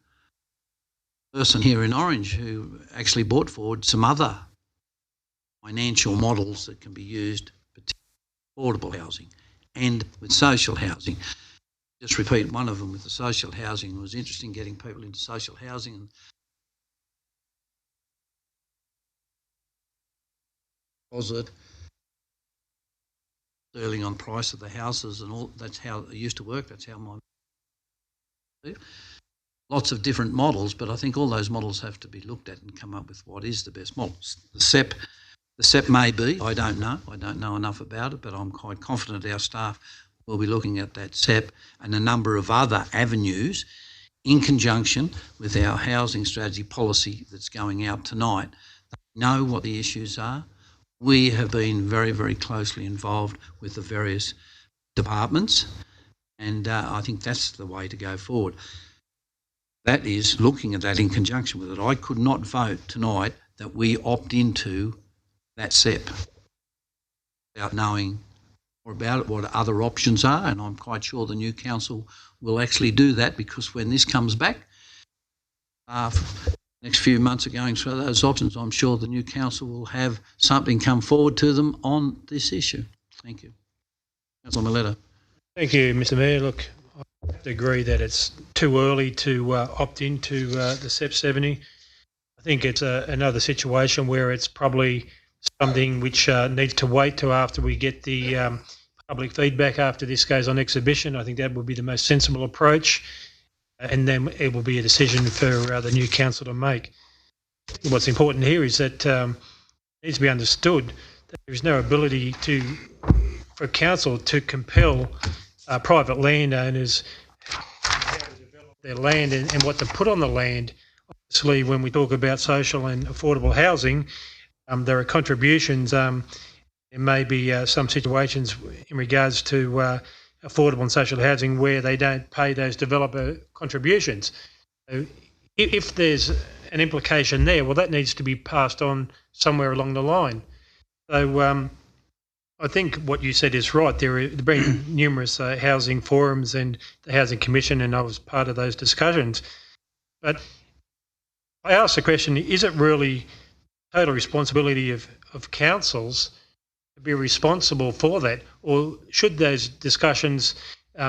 person here in Orange who actually brought forward some other financial models that can be used for affordable housing and with social housing. Just repeat one of them with the social housing. It was interesting getting people into social housing and deposit, sterling on price of the houses and all. That's how it used to work. That's how lots of different models, but I think all those models have to be looked at and come up with what is the best model. The SEP may be, I don't know enough about it, but I'm quite confident our staff will be looking at that SEP and a number of other avenues in conjunction with our housing strategy policy that's going out tonight. They know what the issues are. We have been very, very closely involved with the various departments, and I think that's the way to go forward. That is looking at that in conjunction with it. I could not vote tonight that we opt into that SEP without knowing more about it, what other options are, and I'm quite sure the new council will actually do that, because when this comes back, next few months are going through those options, I'm sure the new council will have something come forward to them on this issue. Thank you. Councillor Milletta. Thank you, Mr Mayor. Look, I have to agree that it's too early to opt into the SEP 70. I think it's another situation where it's probably something which needs to wait till after we get the public feedback after this goes on exhibition. I think that would be the most sensible approach, and then it will be a decision for the new council to make. What's important here is that it needs to be understood that there is no ability for council to compel private landowners how to develop their land and what to put on the land. Obviously, when we talk about social and affordable housing, there are contributions. There may be some situations in regards to affordable and social housing where they don't pay those developer contributions. So if there's an implication there, well, that needs to be passed on somewhere along the line. So I think what you said is right. There have been numerous housing forums and the Housing Commission, and I was part of those discussions. But I asked the question, is it really total responsibility of councils to be responsible for that, or should those discussions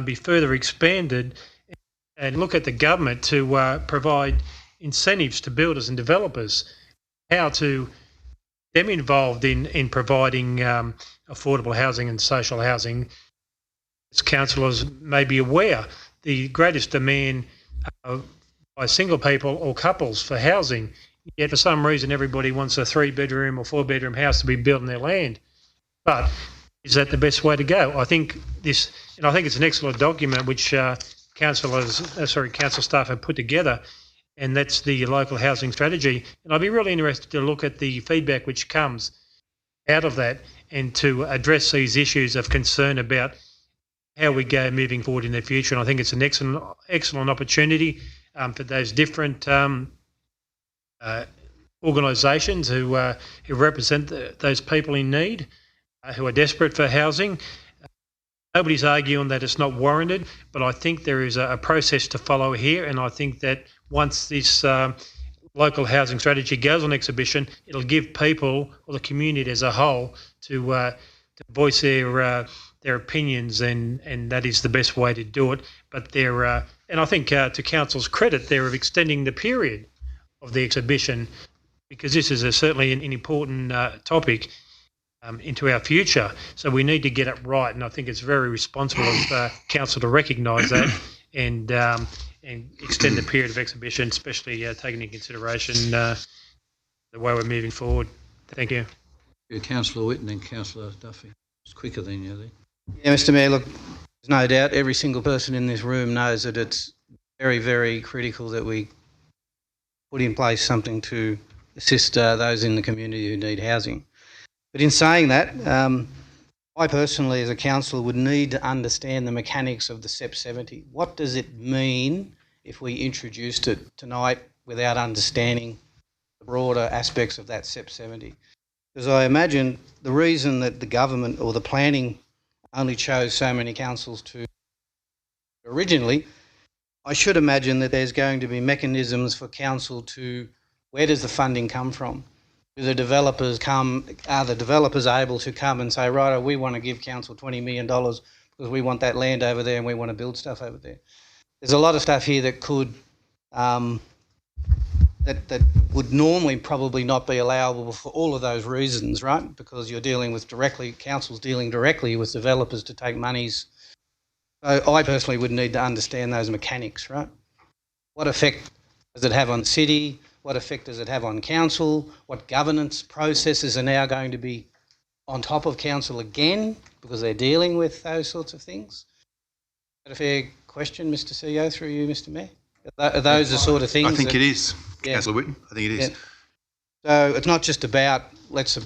be further expanded and look at the government to provide incentives to builders and developers, how to them involved in providing affordable housing and social housing. As councillors may be aware, the greatest demand by single people or couples for housing, yet for some reason everybody wants a 3-bedroom or 4-bedroom house to be built on their land. But is that the best way to go? I think it's an excellent document which council staff have put together, and that's the local housing strategy. And I'd be really interested to look at the feedback which comes out of that and to address these issues of concern about how we go moving forward in the future. And I think it's an excellent opportunity for those different organisations who represent those people in need, who are desperate for housing. Nobody's arguing that it's not warranted, but I think there is a process to follow here, and I think that once this local housing strategy goes on exhibition, it'll give people, or the community as a whole, to voice their opinions, and that is the best way to do it. But and I think to council's credit, they're extending the period of the exhibition, because this is certainly an important topic into our future. So we need to get it right, and I think it's very responsible of council to recognise that and extend the period of exhibition, especially taking into consideration the way we're moving forward. Thank you. Councillor Whitten and Councillor Duffy. It's quicker than you, there. Yeah, Mr Mayor, look, there's no doubt every single person in this room knows that it's very, very critical that we put in place something to assist those in the community who need housing. But in saying that, I personally as a councillor would need to understand the mechanics of the SEP 70. What does it mean if we introduced it tonight without understanding the broader aspects of that SEP 70? Because I imagine the reason that the government or the planning only chose so many councils to originally, I should imagine that there's going to be mechanisms for council to, where does the funding come from? Do the developers are the developers able to come and say, right, we want to give council $20 million because we want that land over there and we want to build stuff over there? There's a lot of stuff here that could, that would normally probably not be allowable for all of those reasons, right? Because you're dealing with council's dealing directly with developers to take monies. So I personally would need to understand those mechanics, right? What effect does it have on the city? What effect does it have on council? What governance processes are now going to be on top of council again because they're dealing with those sorts of things? Is that a fair question, Mr CEO, through you, Mr Mayor? Are those the sort of things? I think it is, Councillor Whitten. I think it is. Yeah. So it's not just about let's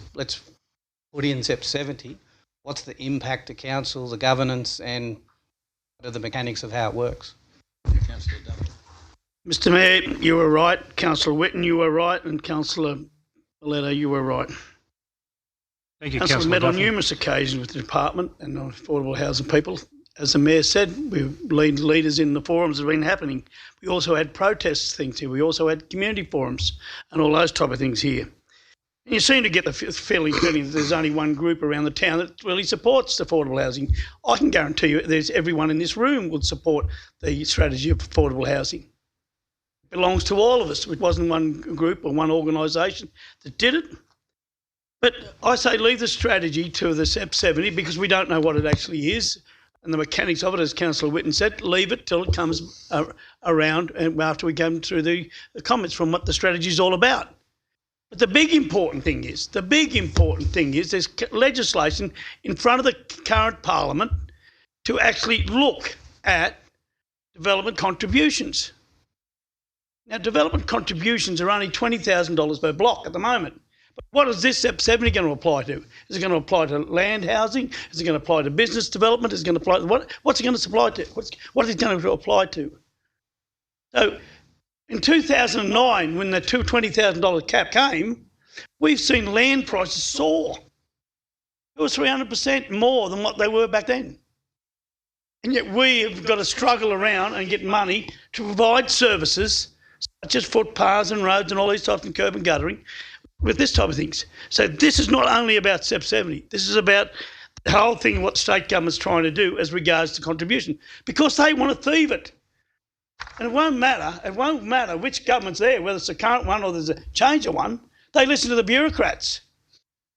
put in SEP 70. What's the impact to council, the governance, and what are the mechanics of how it works? Councillor Duffy. Mr Mayor, you were right. Councillor Whitten, you were right. And Councillor Maletta, you were right. Thank you, Council's Councillor met on Duffy. numerous occasions with the department and affordable housing people. As the Mayor said, we've leaders in the forums that have been happening. We also had protest things here. We also had community forums and all those type of things here. And you seem to get the feeling that there's only one group around the town that really supports affordable housing. I can guarantee you everyone in this room would support the strategy of affordable housing. It belongs to all of us. It wasn't one group or one organisation that did it. But I say leave the strategy to the SEP 70 because we don't know what it actually is. And the mechanics of it, as Councillor Whitten said, leave it till it comes around and after we come through the comments from what the strategy is all about. But the big important thing is there's legislation in front of the current Parliament to actually look at development contributions. Now, development contributions are only $20,000 per block at the moment. But what is this SEP 70 going to apply to? Is it going to apply to land housing? Is it going to apply to business development? Is it going to apply to what's it going to apply to? What is it going to apply to? So in 2009, when the $20,000 cap came, we've seen land prices soar. It was 300% more than what they were back then. And yet we have got to struggle around and get money to provide services such as footpaths and roads and all these types of curb and guttering, with this type of things. So this is not only about SEP 70. This is about the whole thing, what state government's trying to do as regards to contribution, because they want to thieve it. And it won't matter which government's there, whether it's the current one or there's a change of one. They listen to the bureaucrats.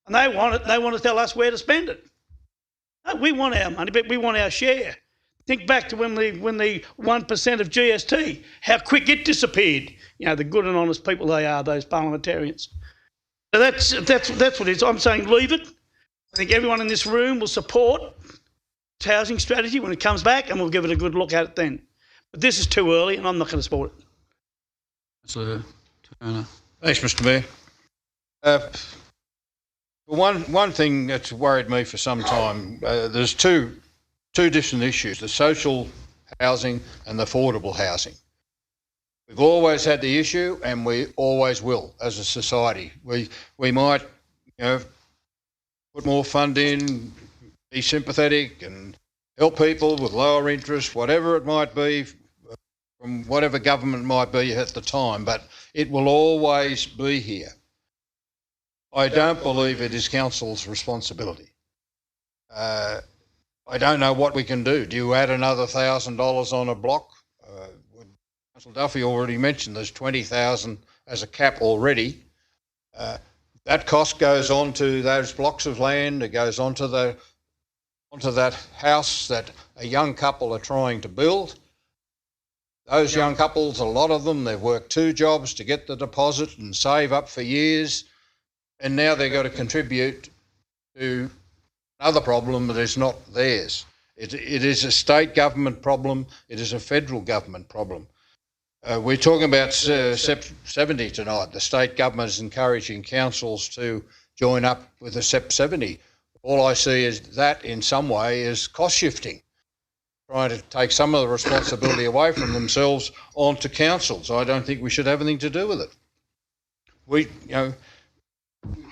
And they want to tell us where to spend it. No, we want our money, but we want our share. Think back to when the 1% of GST, how quick it disappeared. You know, the good and honest people they are, those parliamentarians. So that's what it is. I'm saying leave it. I think everyone in this room will support its housing strategy when it comes back, and we'll give it a good look at it then. But this is too early, and I'm not going to support it. Councillor Turner. Thanks, Mr. Mayor. One thing that's worried me for some time, there's two different issues, the social housing and the affordable housing. We've always had the issue, and we always will as a society. We might, put more fund in, be sympathetic and help people with lower interest, whatever it might be, from whatever government might be at the time, but it will always be here. I don't believe it is council's responsibility. I don't know what we can do. Do you add another $1,000 on a block? Councillor Duffy already mentioned there's 20,000 as a cap already. That cost goes on to those blocks of land. It goes onto that house that a young couple are trying to build. Those young couples, a lot of them, they've worked 2 jobs to get the deposit and save up for years, and now they've got to contribute to another problem that is not theirs. It is a state government problem. It is a federal government problem. We're talking about SEP 70 tonight. The state government is encouraging councils to join up with the SEP 70. All I see is that in some way is cost shifting, trying to take some of the responsibility away from themselves onto councils. I don't think we should have anything to do with it. We've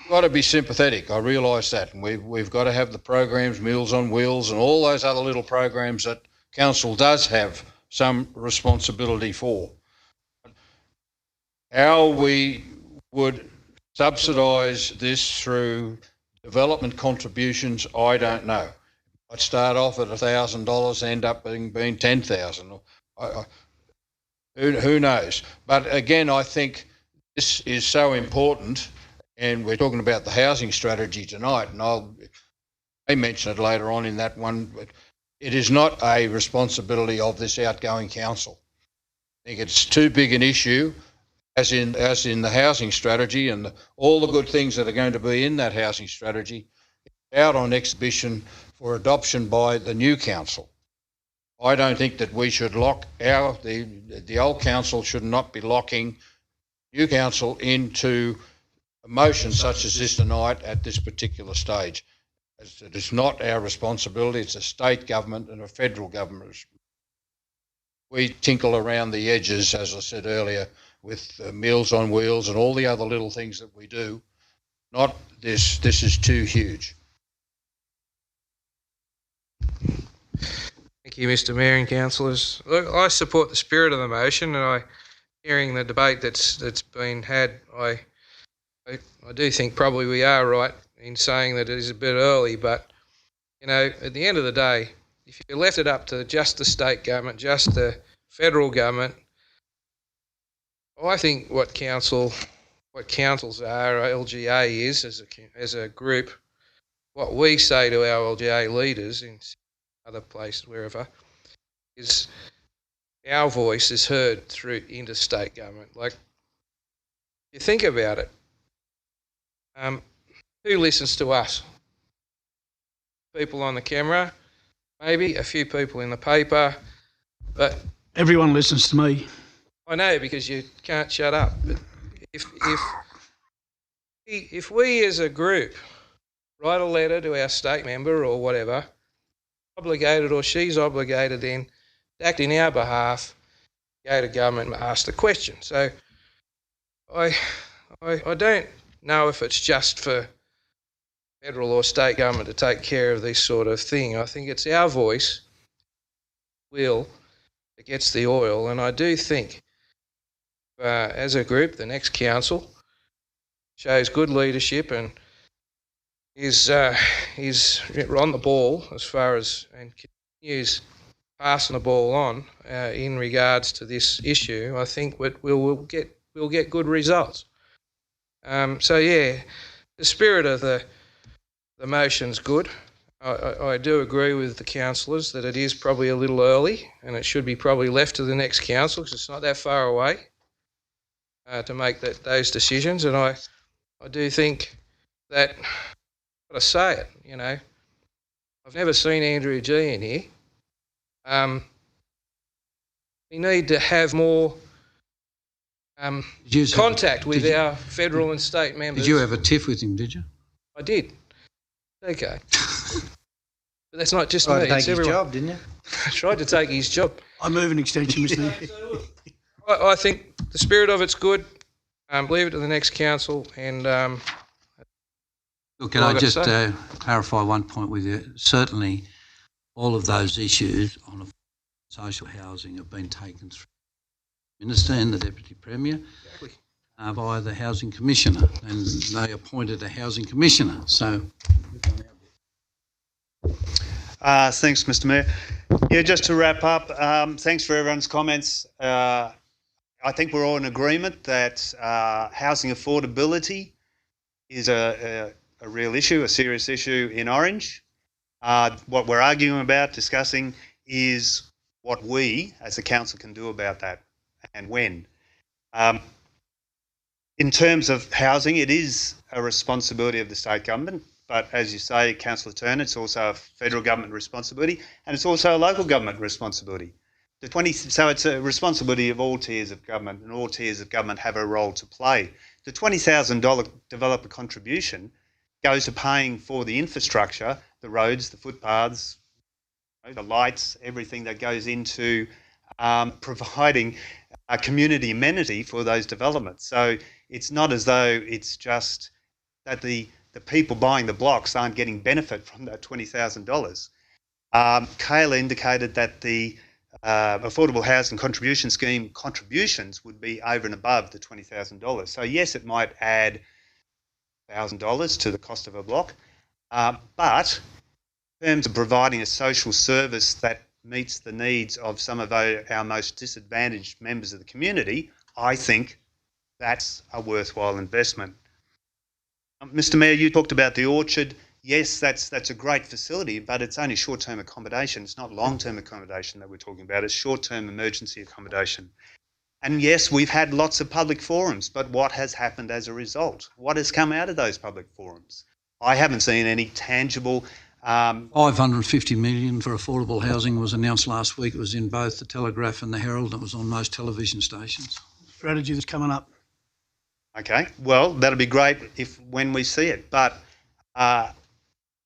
got to be sympathetic. I realise that, and we've got to have the programs, Meals on Wheels, and all those other little programs that council does have some responsibility for. How we would subsidise this through development contributions, I don't know. I'd start off at $1,000, end up being 10,000. Who knows? But again, I think this is so important, and we're talking about the housing strategy tonight, and I may mention it later on in that one, but it is not a responsibility of this outgoing council. I think it's too big an issue, as in the housing strategy and all the good things that are going to be in that housing strategy, out on exhibition for adoption by the new council. I don't think that we should lock the old council should not be locking new council into a motion such as this tonight at this particular stage. It is not our responsibility. It's a state government and a federal government. We tinkle around the edges, as I said earlier, with Meals on Wheels and all the other little things that we do. Not this. This is too huge. Thank you, Mr. Mayor and councillors. Look, I support the spirit of the motion, and hearing the debate that's been had, I do think probably we are right in saying that it is a bit early, but at the end of the day, if you left it up to just the state government, just the federal government, I think what councils are, LGA is as a group, what we say to our LGA leaders in other places, wherever, is our voice is heard through interstate government. Like, if you think about it, who listens to us? People on the camera, maybe a few people in the paper, but Everyone listens to me. I know, because you can't shut up. But if we as a group write a letter to our state member or whatever, obligated or she's obligated then to act in our behalf, go to government and ask the question. So I don't know if it's just for federal or state government to take care of this sort of thing. I think it's our voice, will, that gets the oil, and I do think as a group, the next council shows good leadership and is on the ball as far as, and continues passing the ball on in regards to this issue, I think we'll get good results. So yeah, the spirit of the motion's good. I do agree with the councillors that it is probably a little early and it should be probably left to the next council because it's not that far away to make those decisions. And I do think that, I've got to say it, you know, I've never seen Andrea G in here. We need to have more contact with our federal and state members. Did you have a tiff with him, did you? I did. Okay. But that's not just Tried me. to take It's his everyone. job, didn't you? I tried to take his job. I move an extension, Mr. Mayor. I think the spirit of it's good. Leave it to the next council and Look, can I just clarify one point with you? Certainly, all of those issues on social housing have been taken through the Minister and the Deputy Premier via the Housing Commissioner, and they appointed a Housing Commissioner. So, thanks, Mr. Mayor. Yeah, just to wrap up, thanks for everyone's comments. I think we're all in agreement that housing affordability is a real issue, a serious issue in Orange. What we're arguing about, discussing, is what we as a council can do about that and when. In terms of housing, it is a responsibility of the state government, but as you say, Councillor Turner, it's also a federal government responsibility and it's also a local government responsibility. So it's a responsibility of all tiers of government, and all tiers of government have a role to play. The $20,000 developer contribution goes to paying for the infrastructure, the roads, the footpaths, the lights, everything that goes into providing a community amenity for those developments. So it's not as though it's just that the people buying the blocks aren't getting benefit from that $20,000. Kayla indicated that the Affordable Housing Contribution Scheme contributions would be over and above the $20,000. So yes, it might add $1,000 to the cost of a block, but in terms of providing a social service that meets the needs of some of our most disadvantaged members of the community, I think that's a worthwhile investment. Mr. Mayor, you talked about the Orchard. Yes, that's a great facility, but it's only short-term accommodation. It's not long-term accommodation that we're talking about. It's short-term emergency accommodation. And yes, we've had lots of public forums, but what has happened as a result? What has come out of those public forums? I haven't seen any tangible... 550 million for affordable housing was announced last week. It was in both the Telegraph and the Herald, and it was on most television stations. Strategy that's coming up. Okay, well, that'll be great when we see it, but...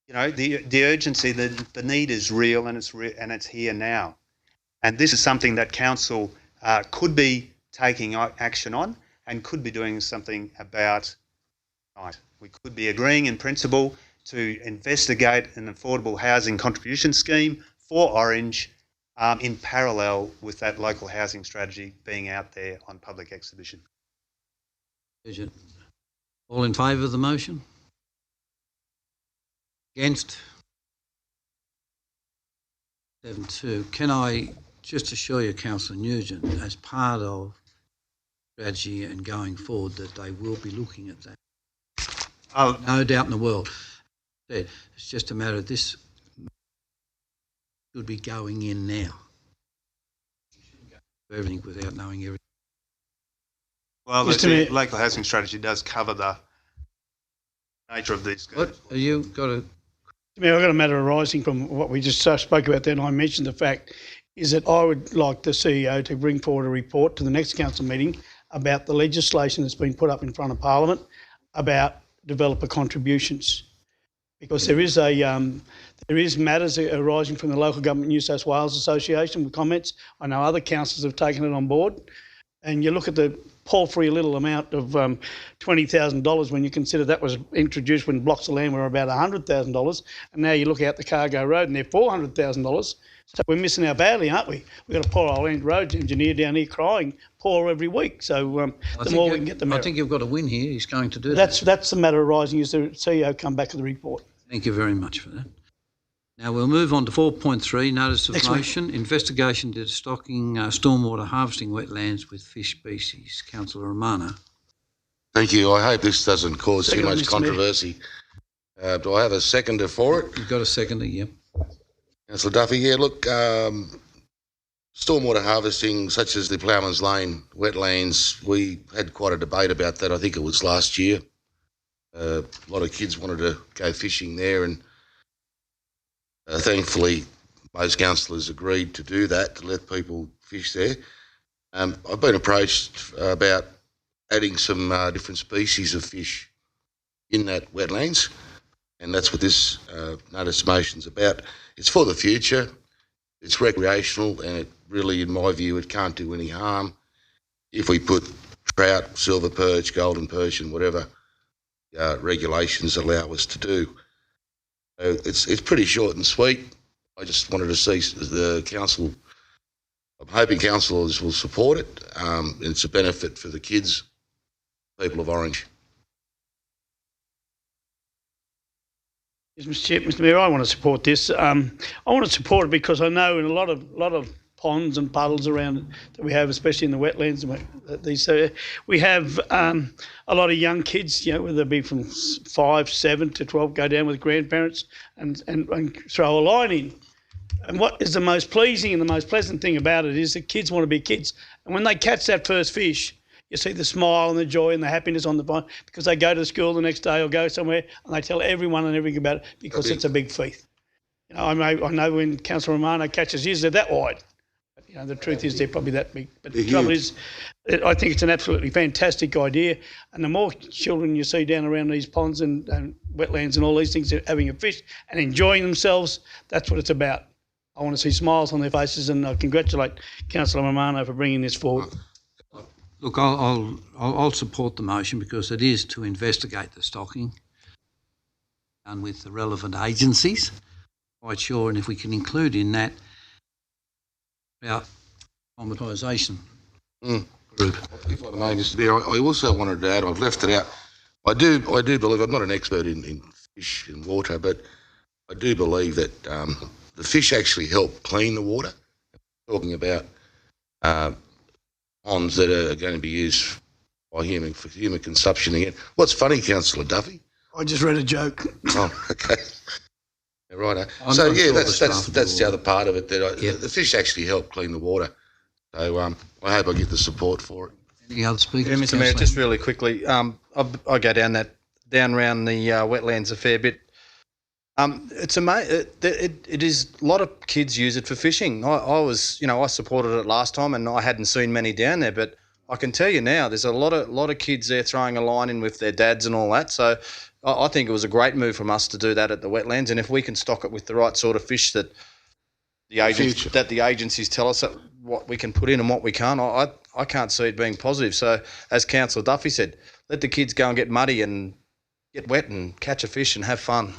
you know, the urgency, the need is real, and it's here now. And this is something that council could be taking action on and could be doing something about tonight. We could be agreeing in principle to investigate an affordable housing contribution scheme for Orange in parallel with that local housing strategy being out there on public exhibition. All in favour of the motion? Against? 7-2. Can I just assure you, Councillor Nugent, as part of strategy and going forward, that they will be looking at that? Oh, no doubt in the world. It's just a matter of this should be going in now. Everything without knowing everything. Well, the local housing strategy does cover the nature of these schemes. What have you got a... I mean, I've got a matter arising from what we just spoke about there, and I mentioned the fact is that I would like the CEO to bring forward a report to the next council meeting about the legislation that's been put up in front of Parliament about developer contributions, because there is matters arising from the Local Government New South Wales Association with comments. I know other councils have taken it on board, and you look at the paltry little amount of $20,000 when you consider that was introduced when blocks of land were about $100,000, and now you look out the Cargo Road and they're $400,000. So we're missing out badly, aren't we? We've got a poor old end roads engineer down here crying poor every week. So the more we can get the merit. I think you've got a win here. He's going to do that. That's the matter arising, is the CEO come back with the report. Thank you very much for that. Now we'll move on to 4.3, notice of Next week. motion, investigation into stocking stormwater harvesting wetlands with fish species. Councillor Romano. Thank you. I hope this doesn't cause too Second, much Mr. Mayor. controversy. Do I have a seconder for it? You've got a seconder, yeah. Councillor Duffy, yeah, look, stormwater harvesting, such as the Ploughman's Lane wetlands, we had quite a debate about that. I think it was last year. A lot of kids wanted to go fishing there, and thankfully most councillors agreed to do that, to let people fish there. I've been approached about adding some different species of fish in that wetlands, and that's what this notice of motion's about. It's for the future. It's recreational, and it really, in my view, it can't do any harm if we put trout, silver perch, golden perch, and whatever regulations allow us to do. So it's pretty short and sweet. I just wanted to see the council. I'm hoping councillors will support it. It's a benefit for the kids, people of Orange. Yes, Mr. Mayor, I want to support this. I want to support it because I know in a lot of ponds and puddles around that we have, especially in the wetlands, we have a lot of young kids, whether they be from 5, 7 to 12, go down with grandparents and throw a line in. And what is the most pleasing and the most pleasant thing about it is that kids want to be kids. And when they catch that first fish, you see the smile and the joy and the happiness on the pond because they go to school the next day or go somewhere and they tell everyone and everything about it because it's a big feast. I know when Councillor Romano catches his, they're that wide. But, the truth is they're probably that big. But the trouble is, I think it's an absolutely fantastic idea. And the more children you see down around these ponds and wetlands and all these things having a fish and enjoying themselves, that's what it's about. I want to see smiles on their faces, and I congratulate Councillor Romano for bringing this forward. Look, I'll support the motion because it is to investigate the stocking done with the relevant agencies. Quite sure, and if we can include in that about traumatisation group. If I may, Mr. Mayor, I also wanted to add, I've left it out. I do believe, I'm not an expert in fish and water, but I do believe that the fish actually help clean the water. Talking about ponds that are going to be used by for human consumption again. What's funny, Councillor Duffy? I just read a joke. Oh, okay. Yeah, right. So yeah, that's the other part of it. The fish actually help clean the water. So I hope I get the support for it. Any other speakers? Yeah, Mr. Mayor, just really quickly, I go down around the wetlands a fair bit. It's amazing. It is a lot of kids use it for fishing. I supported it last time, and I hadn't seen many down there. But I can tell you now, there's a lot of kids there throwing a line in with their dads and all that. So I think it was a great move from us to do that at the wetlands. And if we can stock it with the right sort of fish that the agencies tell us what we can put in and what we can't, I can't see it being positive. So as Councillor Duffy said, let the kids go and get muddy and get wet and catch a fish and have fun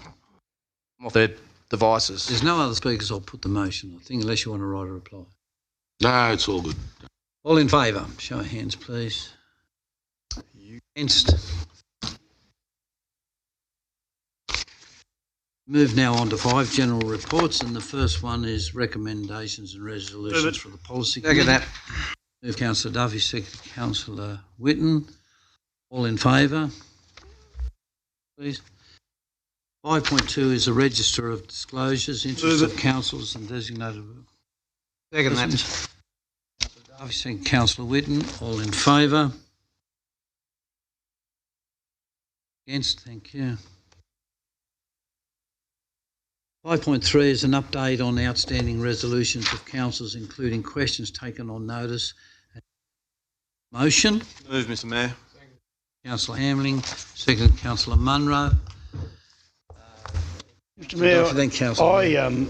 off their devices. There's no other speakers. I'll put the motion, I think, unless you want to write a reply. No, it's all good. All in favour? Show of hands, please. Against? Move now on to 5 general reports, and the first one is recommendations and resolutions for the policy committee. Second that. Move Councillor Duffy, second Councillor Whitten. All in favour? Please. 5.2 is a register of disclosures, interests of councils and designated. Second that. Councillor Duffy, second Councillor Whitten. All in favour? Against? Thank you. 5.3 is an update on outstanding resolutions of councils, including questions taken on notice. Motion. Move, Mr. Mayor. Councillor Hamling, second Councillor Munro. Mr. Mayor, Then Councillor.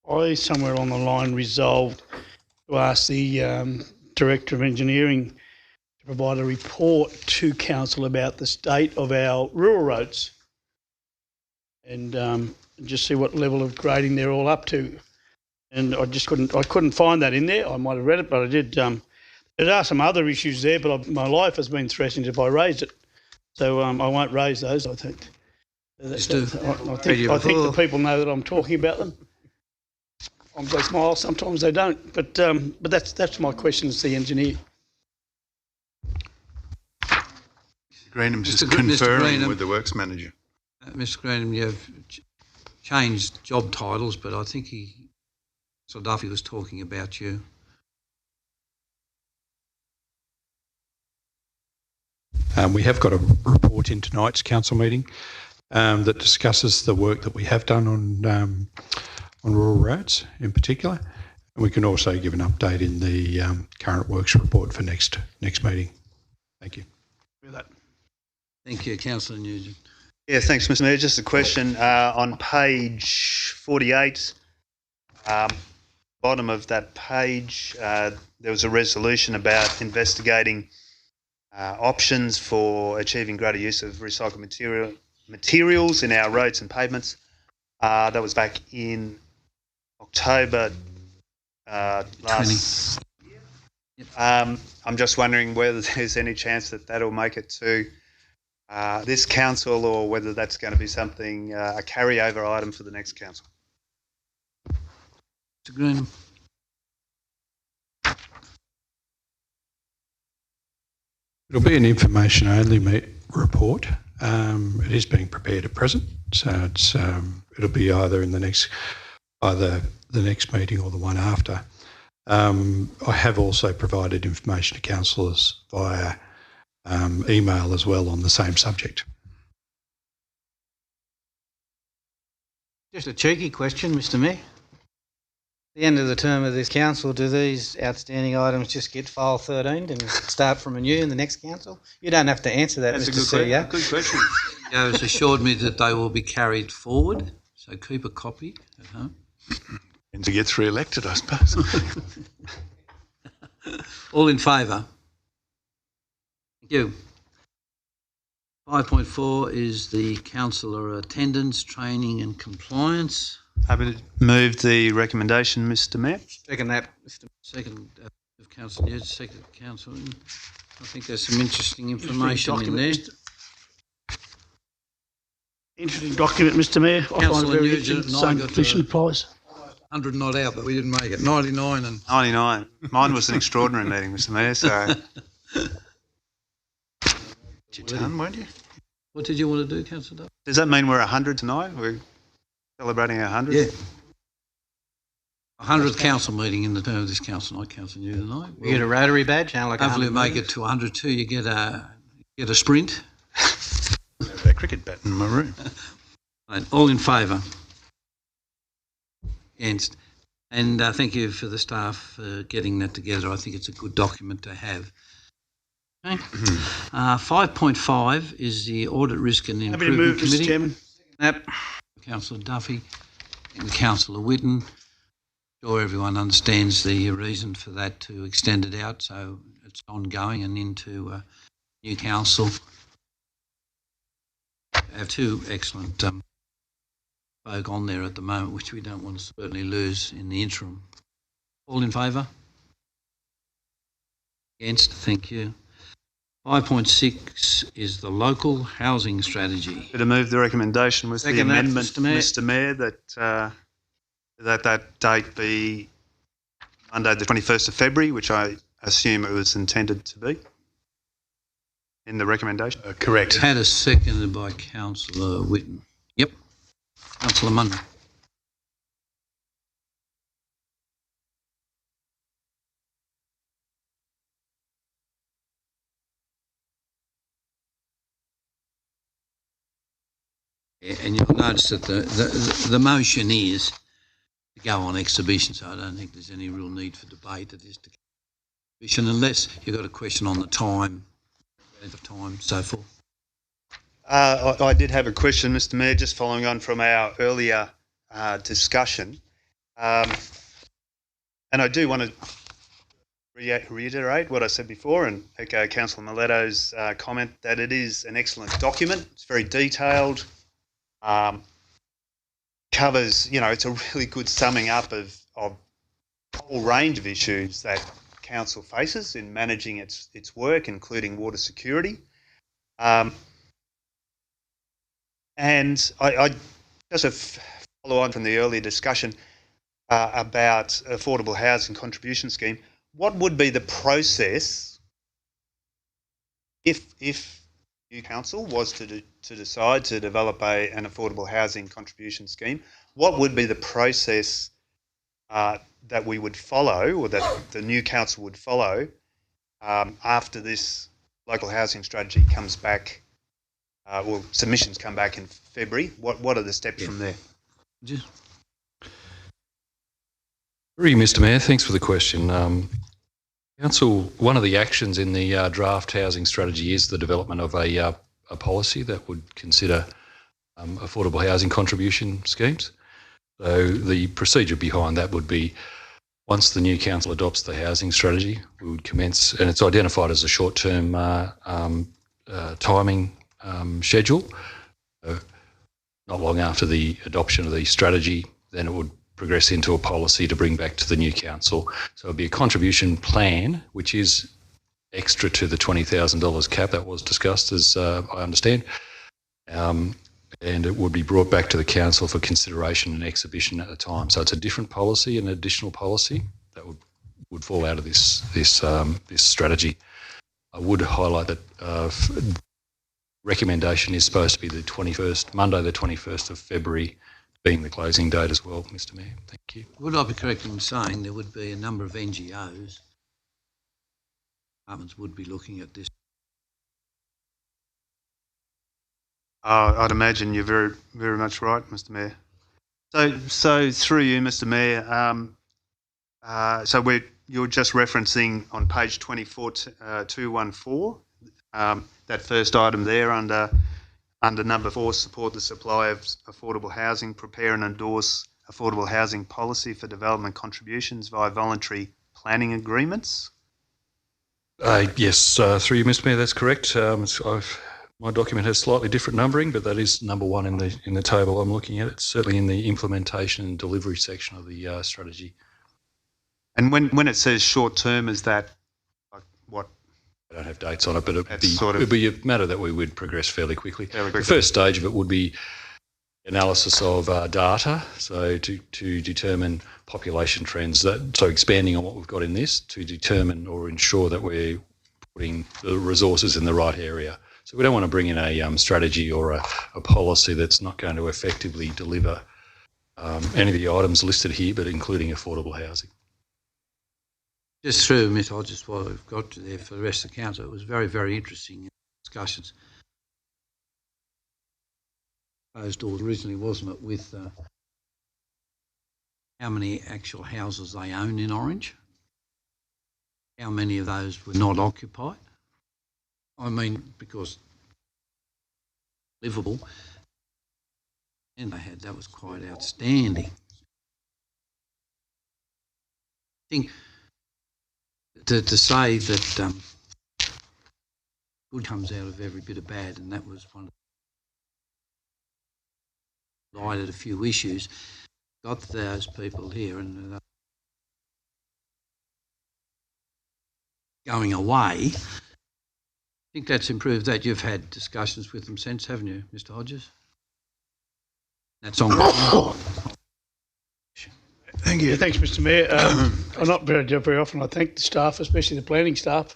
I somewhere on the line resolved to ask the Director of Engineering to provide a report to Council about the state of our rural roads and just see what level of grading they're all up to. And I couldn't find that in there. I might have read it, but I did. There are some other issues there, but my life has been threatened if I raise it. So I won't raise those, I think. I think the people know that I'm talking about them. They smile, sometimes they don't. But that's my question as the engineer. Greenham's Mr. just Mr. conferring Greenham. with the works manager. Mr. Graham, you've changed job titles, but I think Sir Duffy was talking about you. We have got a report in tonight's council meeting that discusses the work that we have done on rural roads in particular. And we can also give an update in the current works report for next meeting. Thank you. Thank you, Councillor Nugent. Yeah, thanks, Mr. Mayor. Just a question on page 48, bottom of that page, there was a resolution about investigating options for achieving greater use of recycled materials in our roads and pavements. That was back in October last. I'm just wondering whether there's any chance that that'll make it to this council, or whether that's going to be something, a carryover item for the next council. Mr. Greenham. It'll be an information only report. It is being prepared at present, so it'll be either the next meeting or the one after. I have also provided information to councillors via email as well on the same subject. Just a cheeky question, Mr. Mayor. At the end of the term of this council, do these outstanding items just get file 13'd and start from anew in the next council? You don't have to answer that, Mr. CEO. Good question. Joe has assured me that they will be carried forward, so keep a copy at home. And he gets re-elected, I suppose. All in favour? Thank you. 5.4 is the councillor attendance, training and compliance. Happy to move the recommendation, Mr. Mayor. Second that, Mr. Second of Councillor Nugent, second Councillor. I think there's some interesting information in there. Interesting document, Mr. Mayor. I find it very interesting. Same position applies. 100 not out, but we didn't make it. 99 and 99. Mine was an extraordinary meeting, Mr. Mayor. So Your turn, won't you? What did you want to do, Councillor Duff? does that mean we're 100 tonight? We're celebrating our 100th? Yeah. 100th council meeting in the term of this council night, Councillor Newton and I. You get a Rotary badge, like hopefully make it to 102. You get a sprint. I have a cricket bat in my room. Right, all in favour? Against? And thank you for the staff for getting that together. I think it's a good document to have. Okay. 5.5 is the Audit Risk and Improvement Happy to move, Committee. Mr. Chairman. Yep. Councillor Duffy and Councillor Whitten. Sure everyone understands the reason for that, to extend it out so it's ongoing and into new council. We have two excellent folk on there at the moment, which we don't want to certainly lose in the interim. All in favour? Against? Thank you. 5.6 is the local housing strategy. To move the recommendation with the amendment, Mr. Mayor, that date be Monday the 21st of February, which I assume it was intended to be in the recommendation. Correct. Had a seconded by Councillor Whitten. Yep. Councillor Munro. Yeah, and you'll notice that the motion is to go on exhibition, so I don't think there's any real need for debate. It is to exhibition, unless you've got a question on the time, so forth. I did have a question, Mr. Mayor, just following on from our earlier discussion. And I do want to reiterate what I said before and echo Councillor Miletto's comment that it is an excellent document. It's very detailed. Covers, it's a really good summing up of a whole range of issues that council faces in managing its work, including water security. And And I just a follow on from the earlier discussion about affordable housing contribution scheme. What would be the process if new council was to decide to develop an affordable housing contribution scheme? What would be the process that we would follow, or that the new council would follow after this local housing strategy comes back, or submissions come back in February? What are the steps from there? Just Mr. Mayor, thanks for the question. Council, one of the actions in the draft housing strategy is the development of a policy that would consider affordable housing contribution schemes. So the procedure behind that would be, once the new council adopts the housing strategy, we would commence, and it's identified as a short-term timing schedule. Not long after the adoption of the strategy, then it would progress into a policy to bring back to the new council. So it'll be a contribution plan, which is extra to the $20,000 cap that was discussed, as I understand. And it would be brought back to the council for consideration and exhibition at the time. So it's a different policy, an additional policy that would fall out of this strategy. I would highlight that recommendation is supposed to be the 21st, Monday the 21st of February, being the closing date as well, Mr. Mayor. Thank you. would I be correct in saying there would be a number of NGOs, departments would be looking at this? I'd imagine you're very, very much right, Mr. Mayor. So through you, Mr. Mayor, you're just referencing on page 24, 214, that first item there under number 4, support the supply of affordable housing, prepare and endorse affordable housing policy for development contributions via voluntary planning agreements. Yes, through you, Mr. Mayor, that's correct. My document has slightly different numbering, but that is number 1 in the table I'm looking at. It's certainly in the implementation and delivery section of the strategy. And when it says short term, is that like what? I don't have dates on it, but it'd be a matter that we would progress fairly quickly. The first stage of it would be analysis of data, so to determine population trends. So expanding on what we've got in this, to determine or ensure that we're putting the resources in the right area. So we don't want to bring in a strategy or a policy that's not going to effectively deliver any of the items listed here, but including affordable housing. Just through, Ms. Hodges, while I've got you there for the rest of the council, it was very, very interesting discussions. Closed doors originally, wasn't it, with how many actual houses they own in Orange? How many of those were not occupied? I mean, because livable, and they had, that was quite outstanding. I think to say that good comes out of every bit of bad, and that was one of the lighted a few issues, got those people here and going away. I think that's improved that. You've had discussions with them since, haven't you, Mr. Hodges? That's on. Thank you. Thanks, Mr. Mayor. I'm not very often. I thank the staff, especially the planning staff,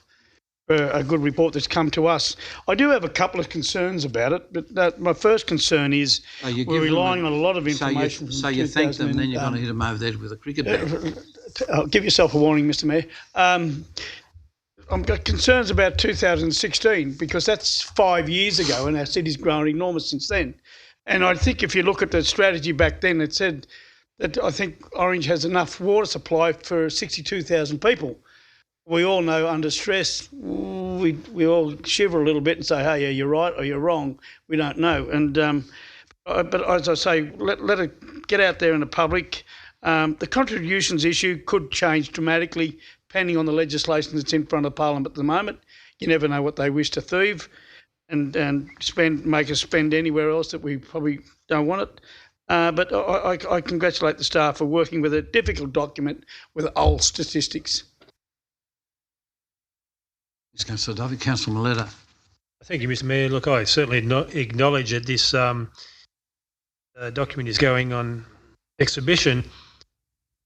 for a good report that's come to us. I do have a couple of concerns about it, but my first concern is we're relying on a lot of information. So you thank them, and then you're going to hit them over the head with a cricket bat. Give yourself a warning, Mr. Mayor. I've got concerns about 2016 because that's 5 years ago and our city's grown enormous since then. And I think if you look at the strategy back then, it said that I think Orange has enough water supply for 62,000 people. We all know under stress, we all shiver a little bit and say, hey, are you right or you're wrong? We don't know. And but as I say, let it get out there in the public. The contributions issue could change dramatically depending on the legislation that's in front of Parliament at the moment. You never know what they wish to thieve and make us spend anywhere else that we probably don't want it. But I congratulate the staff for working with a difficult document with old statistics. Councillor Duffy, Councillor Maletta. Thank you, Mr. Mayor. Look, I certainly acknowledge that this document is going on exhibition.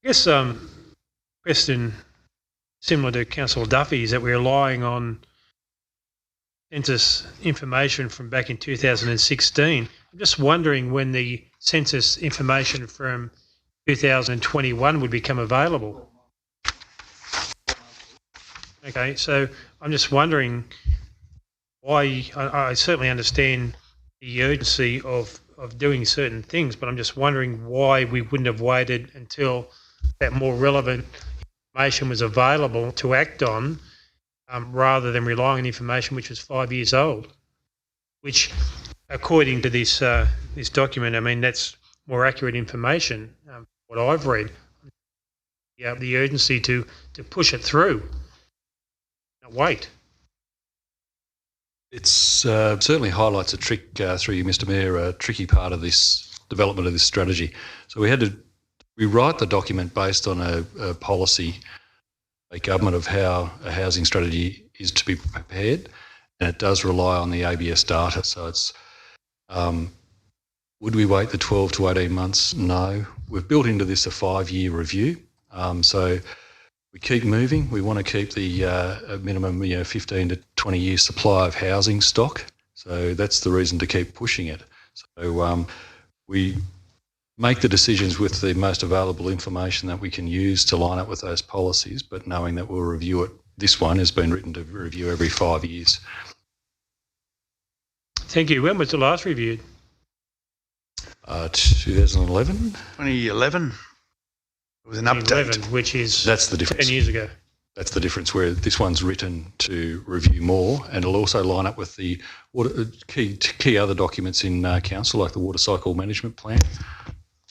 I guess question similar to Councillor Duffy is that we're relying on census information from back in 2016. I'm just wondering when the census information from 2021 would become available. Okay, so I'm just wondering why. I certainly understand the urgency of doing certain things, but I'm just wondering why we wouldn't have waited until that more relevant information was available to act on, rather than relying on information which was 5 years old, which, according to this this document, I mean, that's more accurate information, what I've read. The urgency to push it through. Not wait. It's certainly highlights a trick through you, Mr. Mayor, a tricky part of this development of this strategy. So we had to rewrite the document based on a policy, a government of how a housing strategy is to be prepared, and it does rely on the ABS data. So it's would we wait the 12 to 18 months? No. We've built into this a 5-year review. So we keep moving. We want to keep the minimum 15 to 20 year supply of housing stock. So that's the reason to keep pushing it. So we make the decisions with the most available information that we can use to line up with those policies, but knowing that we'll review it. This one has been written to review every 5 years. Thank you. When was the last reviewed? 2011. 2011. It was an update. Which is that's the difference. 10 years ago. That's the difference, where this one's written to review more, and it'll also line up with the key other documents in council, like the water cycle management plan.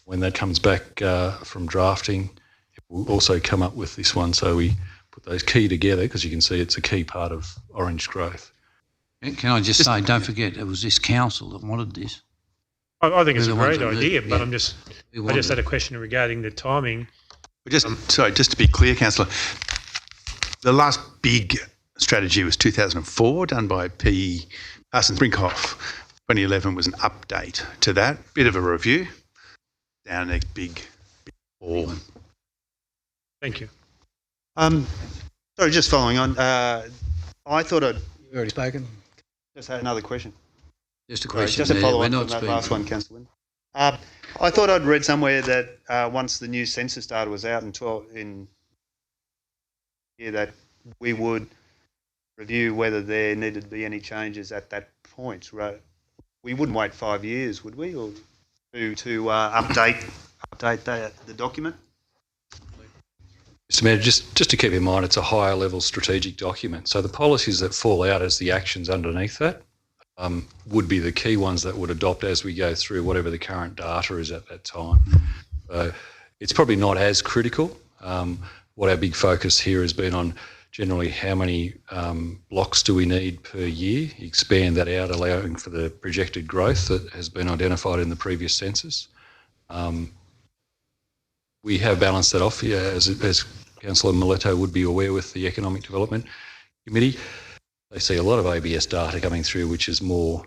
When that comes back from drafting, it will also come up with this one. So we put those key together, because you can see it's a key part of Orange growth. Can I just say, don't forget, it was this council that wanted this. I think it's a great ones that idea, did, but yeah. I just had a question regarding the timing. Just to be clear, Councillor, the last big strategy was 2004, done by P. Parsons Brinkhoff. 2011 was an update to that, bit of a review. Down next big ball. Thank you. Sorry, just following on. I thought I'd You've already spoken. just had another question. Just a Sorry, question. just a there. follow We're on from not that speaking. last one, Councillor Wynne. I thought I'd read somewhere that once the new census data was out in here, that we would review whether there needed to be any changes at that point. Right? We wouldn't wait 5 years, would we, or to update the document? Mr. Mayor, just to keep in mind, it's a higher level strategic document. So the policies that fall out as the actions underneath that would be the key ones that would adopt as we go through whatever the current data is at that time. So it's probably not as critical. What our big focus here has been on generally how many blocks do we need per year, expand that out, allowing for the projected growth that has been identified in the previous census. We have balanced that off, as Councillor Mileto would be aware, with the Economic Development Committee. They see a lot of ABS data coming through, which is more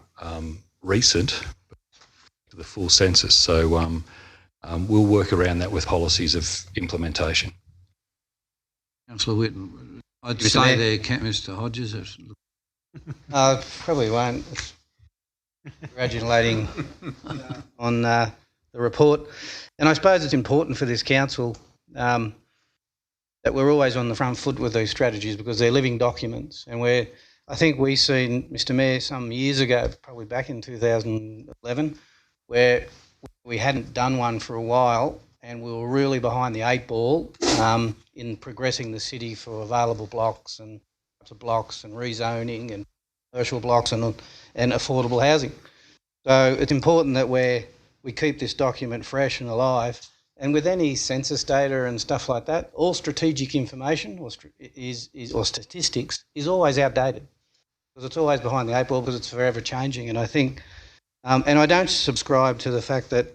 recent to the full census. So we'll work around that with policies of implementation. Councillor Whitten, I'd say there, Mr. Hodges. Probably won't. Congratulating on the report. And I suppose it's important for this council that we're always on the front foot with these strategies, because they're living documents. And I think we seen, Mr. Mayor, some years ago, probably back in 2011, where we hadn't done one for a while, and we were really behind the 8 ball in progressing the city for available blocks and types of blocks and rezoning and commercial blocks and affordable housing. So it's important that we keep this document fresh and alive. And with any census data and stuff like that, all strategic information or statistics is always outdated, because it's always behind the 8 ball, because it's forever changing. And I think, and I don't subscribe to the fact that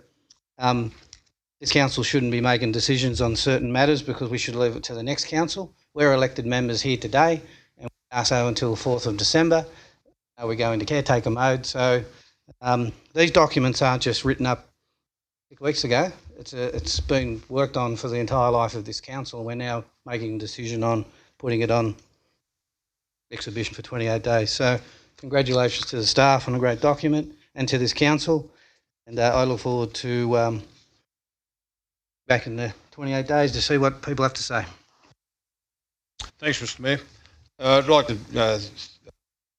this council shouldn't be making decisions on certain matters, because we should leave it to the next council. We're elected members here today, and we are so until 4th of December. We go into caretaker mode. So these documents aren't just written up 6 weeks ago. It's been worked on for the entire life of this council. We're now making a decision on putting it on exhibition for 28 days. So congratulations to the staff on a great document and to this council. And I look forward to back in the 28 days to see what people have to say. Thanks, Mr. Mayor. I'd like to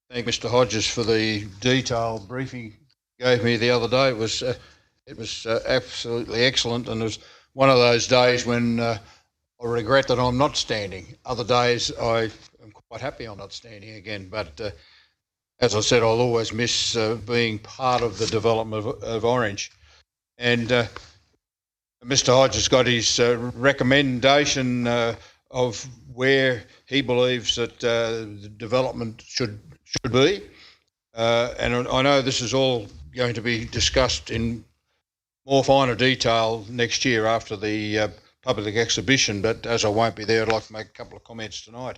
thank Mr. Hodges for the detailed briefing he gave me the other day. It was absolutely excellent, and it was one of those days when I regret that I'm not standing. Other days I am quite happy I'm not standing again, but as I said, I'll always miss being part of the development of Orange. And Mr. Hodges got his recommendation of where he believes that the development should be. And I know this is all going to be discussed in more finer detail next year after the public exhibition, but as I won't be there, I'd like to make a couple of comments tonight.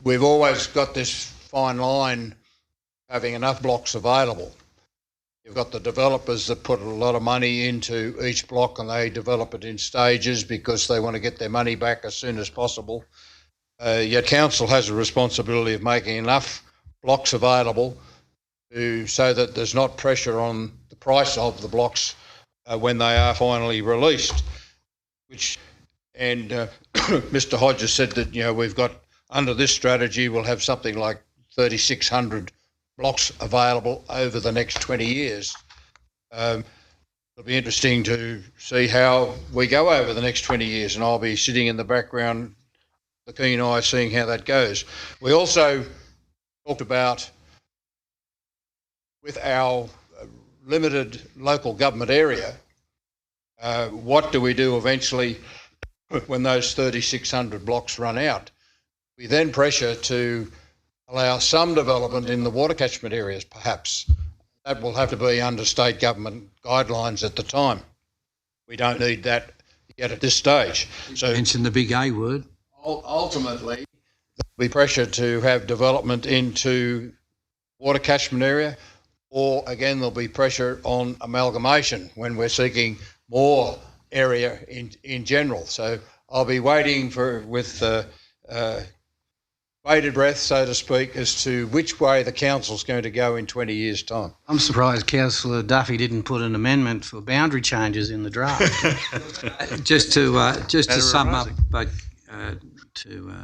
We've always got this fine line having enough blocks available. You've got the developers that put a lot of money into each block and they develop it in stages because they want to get their money back as soon as possible. Yet council has a responsibility of making enough blocks available so that there's not pressure on the price of the blocks when they are finally released. Mr. Hodges said that, we've got, under this strategy, we'll have something like 3,600 blocks available over the next 20 years. It'll be interesting to see how we go over the next 20 years, and I'll be sitting in the background, the keen eye, seeing how that goes. We also talked about, with our limited local government area, what do we do eventually when those 3,600 blocks run out? We then pressure to allow some development in the water catchment areas, perhaps. That will have to be under state government guidelines at the time. We don't need that yet at this stage. So mention the big A word. Ultimately, there'll be pressure to have development into water catchment area, or again, there'll be pressure on amalgamation when we're seeking more area in general. So I'll be waiting with bated breath, so to speak, as to which way the council's going to go in 20 years' time. I'm surprised Councillor Duffy didn't put an amendment for boundary changes in the draft. Just to sum up, to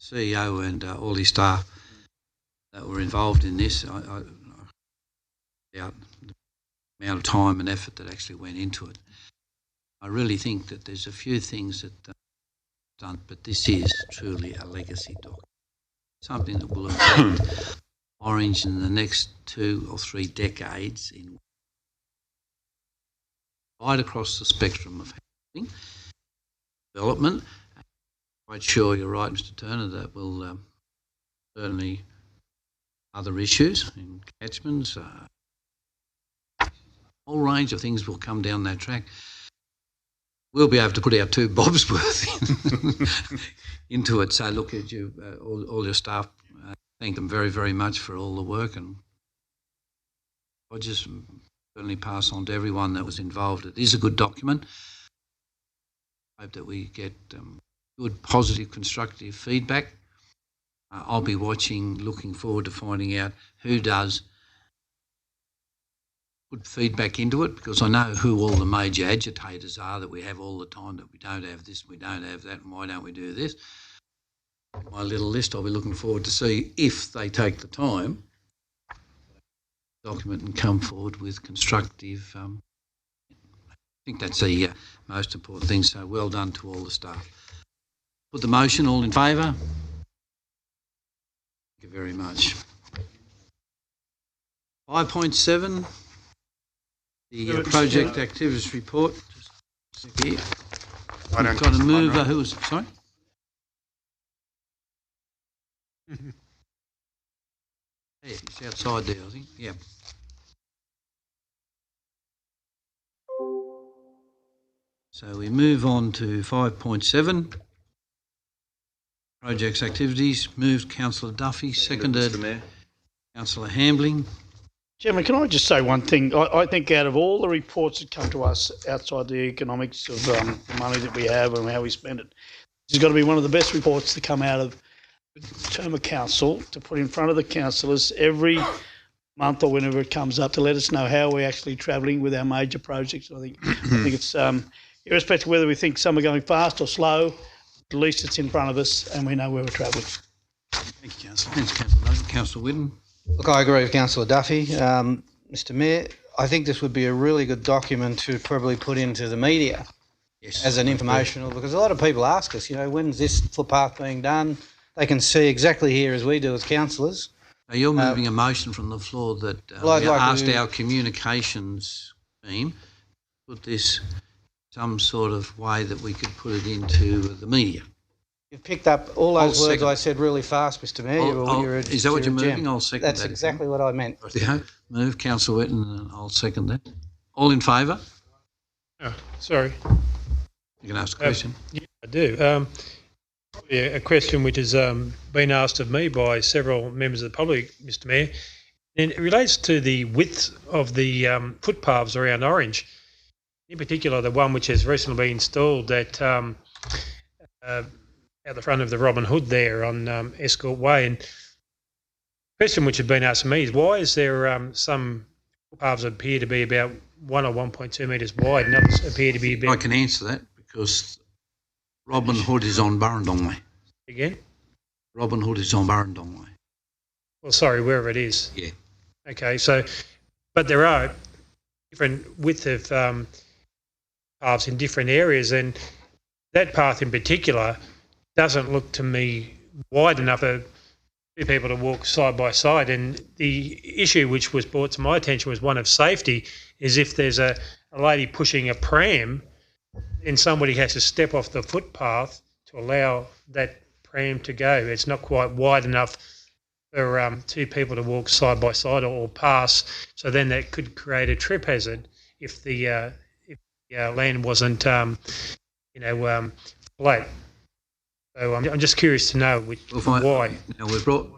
CEO and all his staff that were involved in this, I doubt the amount of time and effort that actually went into it. I really think that there's a few things that done, but this is truly a legacy document, something that will affect Orange in the next 2 or 3 decades, in right across the spectrum of housing development. I'm quite sure you're right, Mr. Turner, that will certainly other issues in catchments, a whole range of things will come down that track. We'll be able to put our 2 bobs worth into it. So look at you, all your staff. Thank them very, very much for all the work, and I'll just certainly pass on to everyone that was involved. It is a good document. I hope that we get good, positive, constructive feedback. I'll be watching, looking forward to finding out who does put feedback into it, because I know who all the major agitators are that we have all the time, that we don't have this, we don't have that, and why don't we do this? My little list, I'll be looking forward to see if they take the time to document and come forward with constructive. I think that's the most important thing, so well done to all the staff. Put the motion, all in favour? Thank you very much. 5.7. The project activities report. Just here. We've got a mover. Who was sorry? Yeah, he's outside there, I think. Yeah. So we move on to 5.7. Projects activities. Moved Councillor Duffy. Seconded Councillor Hambling. Chairman, can I just say one thing? I think out of all the reports that come to us outside the economics of the money that we have and how we spend it, this has got to be one of the best reports to come out of the term of council, to put in front of the councillors every month or whenever it comes up, to let us know how we're actually travelling with our major projects. I think it's irrespective of whether we think some are going fast or slow, at least it's in front of us and we know where we're travelling. Thank you, Councillor. Thanks, Councillor Nugent. Councillor Whitten. Look, I agree with Councillor Duffy. Mr Mayor, I think this would be a really good document to probably put into the media as an informational, because a lot of people ask us, when's this footpath being done? They can see exactly here as we do as councillors. Now you're moving a motion from the floor that we asked our communications team to put this some sort of way that we could put it into the media. You've picked up all those words I said really fast, Mr Mayor. Is that what you're moving? I'll second that. That's exactly what I meant. Move, Councillor Whitten, and I'll second that. All in favour? Oh, sorry. You can ask a question. Yeah, I do. A question which has been asked of me by several members of the public, Mr Mayor, and it relates to the width of the footpaths around Orange, in particular the one which has recently been installed at the front of the Robin Hood there on Escort Way. And the question which has been asked of me is, why is there some footpaths that appear to be about 1 or 1.2 metres wide and others appear to be about... I can answer that because Robin Hood is on Burrendong Way. Again? Robin Hood is on Burrendong Way. Well, sorry, wherever it is. Yeah. Okay, so, but there are different width of paths in different areas, and that path in particular doesn't look to me wide enough for two people to walk side by side. And the issue which was brought to my attention was one of safety, is if there's a lady pushing a pram, then somebody has to step off the footpath to allow that pram to go. It's not quite wide enough for two people to walk side by side or pass, so then that could create a trip hazard if the land wasn't, flat. So I'm just curious to know why. Now we've brought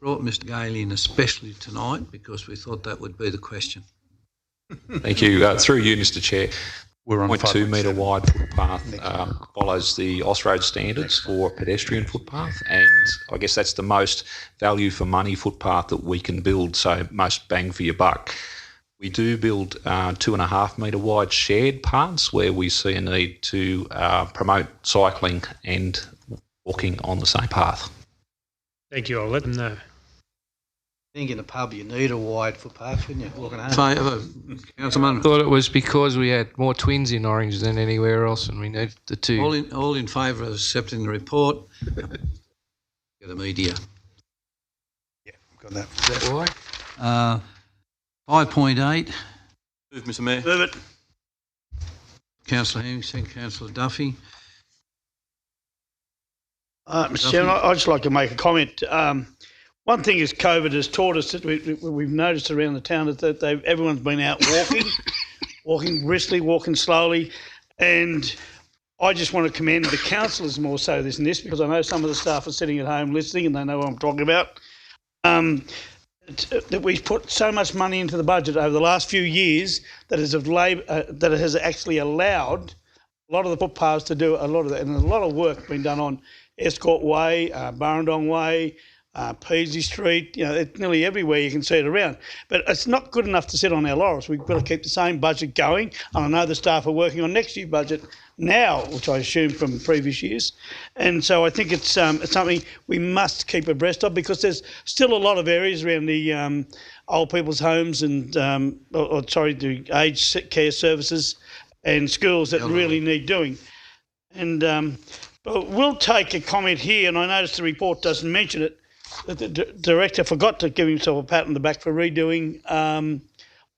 Mr Gale in especially tonight because we thought that would be the question. Thank you. Through you, Mr Chair. We're on 0.2 metre wide footpath, follows the Austroad standards for pedestrian footpath, and I guess that's the most value for money footpath that we can build, so most bang for your buck. We do build 2.5 metre wide shared paths where we see a need to promote cycling and walking on the same path. Thank you. I'll let them know. I think in a pub you need a wide footpath, shouldn't you? Walking home. Councilman. I thought it was because we had more twins in Orange than anywhere else, and we need the two. All in favour of accepting the report? Get the media. Yeah, got that. Is that why? 5.8. Move, Mr Mayor. Move it. Councillor Henningsen, Councillor Duffy. Mr Chairman, I'd just like to make a comment. One thing is COVID has taught us that we've noticed around the town is that everyone's been out walking, walking briskly, walking slowly, and I just want to commend the councillors more so than this, because I know some of the staff are sitting at home listening and they know what I'm talking about. That we've put so much money into the budget over the last few years that it has actually allowed a lot of the footpaths to do a lot of that, and there's a lot of work being done on Escort Way, Burrendong Way, Peasy Street, it's nearly everywhere you can see it around. But it's not good enough to sit on our laurels. We've got to keep the same budget going. And I know the staff are working on next year's budget now, which I assume from previous years. And so I think it's something we must keep abreast of, because there's still a lot of areas around the old people's homes and, the aged care services and schools that really need doing. And but we'll take a comment here, and I noticed the report doesn't mention it, that the director forgot to give himself a pat on the back for redoing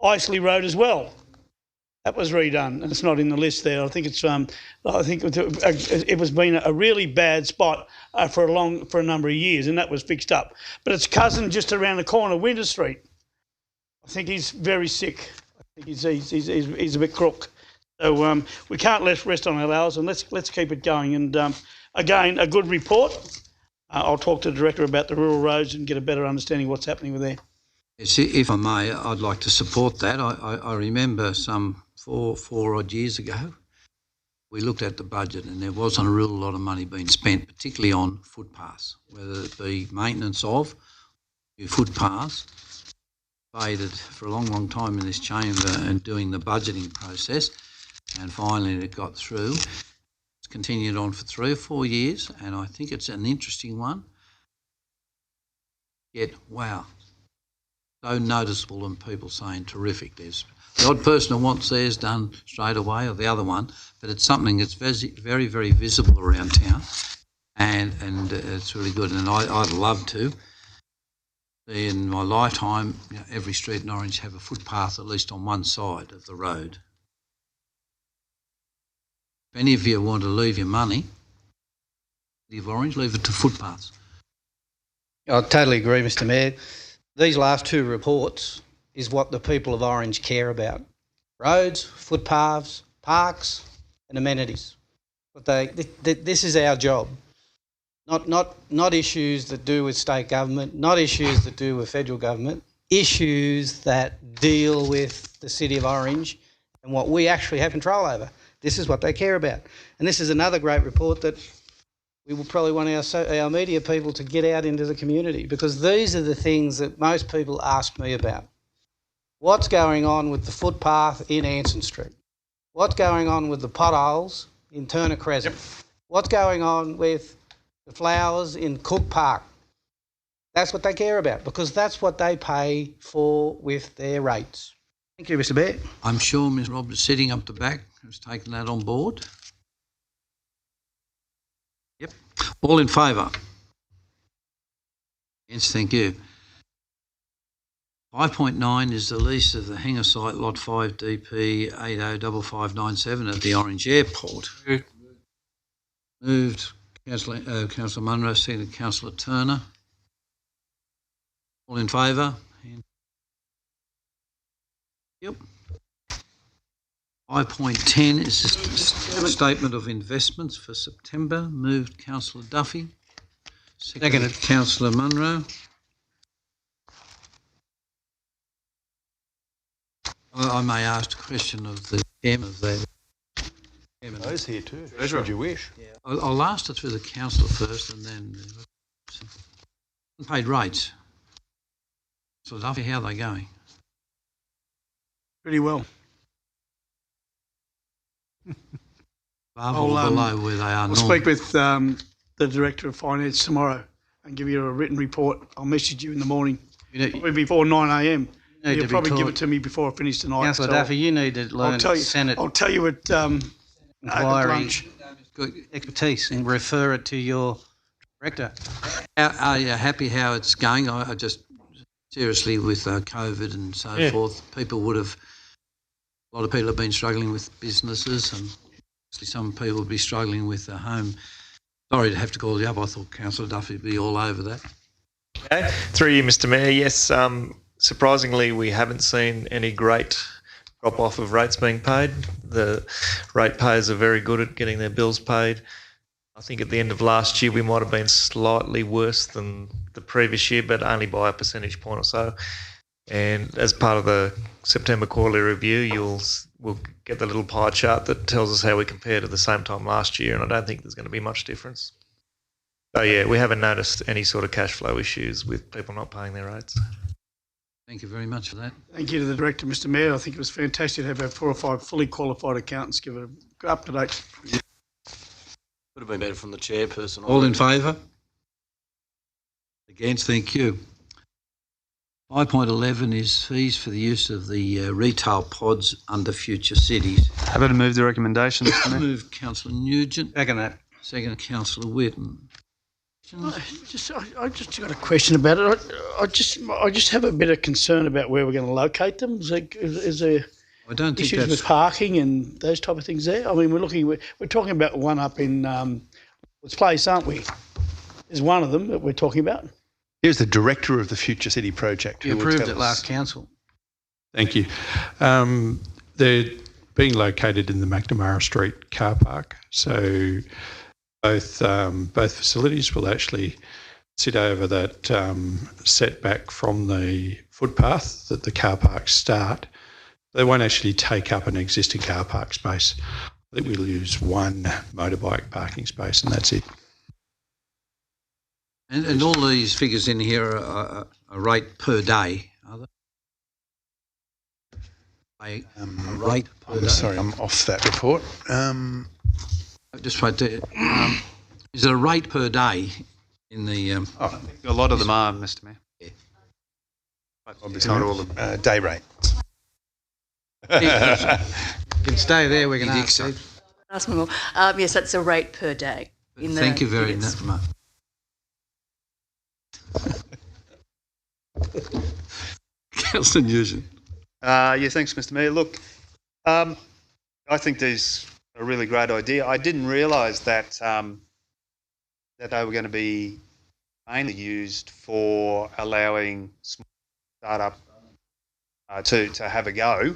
Isley Road as well. That was redone, and it's not in the list there. I think it's it was been a really bad spot for a number of years, and that was fixed up. But its cousin just around the corner, Winter Street, I think he's very sick. I think he's a bit crook. So we can't rest on our laurels, and let's keep it going. And again, a good report. I'll talk to the director about the rural roads and get a better understanding of what's happening with there. Yes, if I may, I'd like to support that. I remember some four odd years ago, we looked at the budget and there wasn't a real lot of money being spent, particularly on footpaths, whether it be maintenance of new footpaths. Debated for a long time in this chamber and doing the budgeting process, and finally it got through. It's continued on for 3 or 4 years, and I think it's an interesting one. Yet, wow, so noticeable and people saying terrific. There's the odd person who wants theirs done straight away or the other one, but it's something that's very, very visible around town, and it's really good. And I'd love to, in my lifetime, every street in Orange have a footpath at least on one side of the road. If any of you want to leave your money, leave Orange, leave it to footpaths. I totally agree, Mr Mayor. These last 2 reports is what the people of Orange care about. Roads, footpaths, parks and amenities. But this is our job. Not issues that do with state government, not issues that do with federal government, issues that deal with the City of Orange and what we actually have control over. This is what they care about. And this is another great report that we will probably want our media people to get out into the community, because these are the things that most people ask me about. What's going on with the footpath in Anson Street? What's going on with the potholes in Turner Crescent? What's going on with the flowers in Cook Park? That's what they care about, because that's what they pay for with their rates. Thank you, Mr Mayor. I'm sure Ms Roberts sitting up the back has taken that on board. Yep. All in favour? Yes, thank you. 5.9 is the lease of the hangar site, Lot 5 DP 805597 at the Orange Airport. Moved Councillor Munro, seconded Councillor Turner. All in favour? Yep. 5.10 is the statement of investments for September. Moved Councillor Duffy. Seconded Councillor Munro. I may ask a question of the chairman of that. Those here too. Treasurer. Should you wish? Yeah. I'll ask it through the councillor first and then unpaid rates. So Duffy, how are they going? Pretty well. Above or below where they are I'll normally? speak with the Director of Finance tomorrow and give you a written report. I'll message you in the morning, probably before 9 a.m. You'll probably give it to me before I finish tonight. Councillor Duffy, you need to learn Senate I'll tell you at inquiry expertise and refer it to your director. Are you happy how it's going? I just seriously with COVID and so forth, people would have. A lot of people have been struggling with businesses, and some people would be struggling with their home. Sorry to have to call you up. I thought Councillor Duffy would be all over that. Okay. Through you, Mr Mayor. Yes, surprisingly, we haven't seen any great drop-off of rates being paid. The ratepayers are very good at getting their bills paid. I think at the end of last year, we might have been slightly worse than the previous year, but only by a percentage point or so. And as part of the September quarterly review, we'll get the little pie chart that tells us how we compare to the same time last year, and I don't think there's going to be much difference. So yeah, we haven't noticed any sort of cash flow issues with people not paying their rates. Thank you very much for that. Thank you to the Director, Mr Mayor. I think it was fantastic to have our 4 or 5 fully qualified accountants give it a up-to-date. Would have been better from the chairperson. All in favour? Against? Thank you. 5.11 is fees for the use of the retail pods under future cities. Happy to move the recommendation, Mr Mayor. Moved Councillor Nugent. Second that. Second Councillor Whitten. I just got a question about it. I just have a bit of concern about where we're going to locate them. Is there I don't think issues that's with parking and those type of things there? I mean, we're talking about one up in Woods Place, aren't we? There's one of them that we're talking about. Here's the director of the Future City Project. You approved it last council. Thank you. They're being located in the McNamara Street car park. So both facilities will actually sit over that setback from the footpath that the car parks start. They won't actually take up an existing car park space. I think we'll use one motorbike parking space and that's it. And all these figures in here are a rate per day, are they? A rate per day? Sorry, I'm off that report. Just wait there. Is it a rate per day in the... A lot of them are, Mr Mayor. Yeah. Obviously not all of them. Day rate. You can stay there, we can ask. Ask me more. Yes, that's a rate per day. Thank you very much. Councillor Nugent. Yeah, thanks, Mr Mayor. Look, I think these are a really great idea. I didn't realise that that they were going to be mainly used for allowing small startup to have a go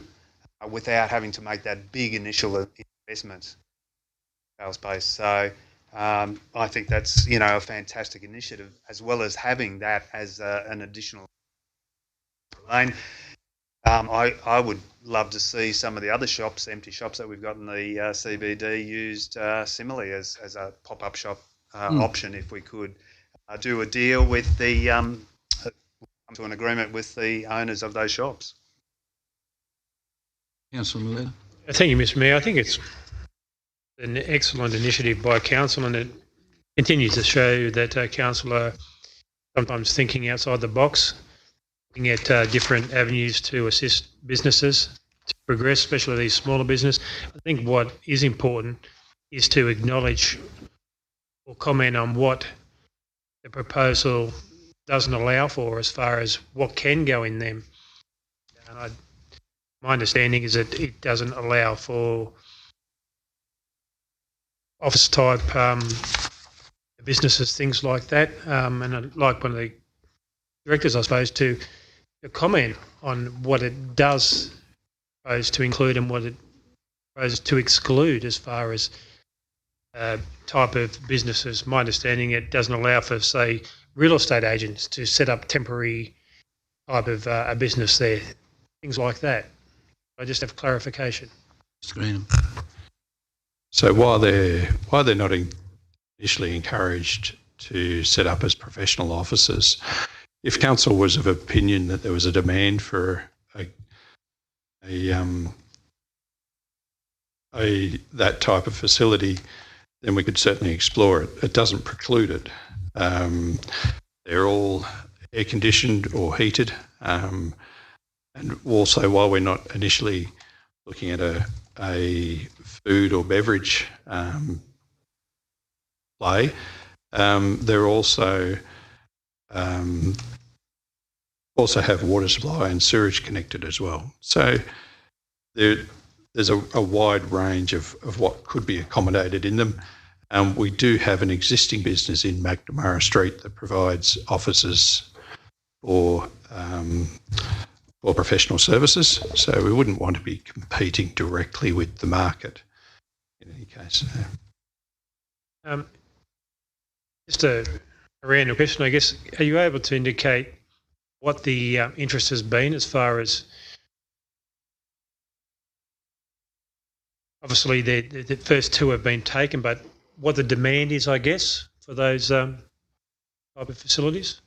without having to make that big initial investment in sales space. So I think that's a fantastic initiative, as well as having that as an additional lane. I would love to see some of the other shops, empty shops that we've got in the CBD, used similarly as a pop-up shop option. If we could do a deal with the come to an agreement with the owners of those shops. Councillor Millett. Thank you, Mr Mayor. I think it's an excellent initiative by council, and it continues to show that council are sometimes thinking outside the box, looking at different avenues to assist businesses to progress, especially these smaller businesses. I think what is important is to acknowledge or comment on what the proposal doesn't allow for as far as what can go in them. And my understanding is that it doesn't allow for office type businesses, things like that. And I'd like one of the directors, I suppose, to comment on what it does propose to include and what it proposes to exclude as far as type of businesses. My understanding, it doesn't allow for, say, real estate agents to set up temporary type of a business there, things like that. I just have clarification. Mr Greenham. So while they're not initially encouraged to set up as professional offices, if council was of opinion that there was a demand for that type of facility, then we could certainly explore it. It doesn't preclude it. They're all air conditioned or heated, and also while we're not initially looking at a food or beverage play, they're also have water supply and sewage connected as well. So there's a wide range of what could be accommodated in them. We do have an existing business in McNamara Street that provides offices for professional services, so we wouldn't want to be competing directly with the market in any case. Just a random question, I guess. Are you able to indicate what the interest has been as far as, obviously the first two have been taken, but what the demand is, I guess, for those type of facilities?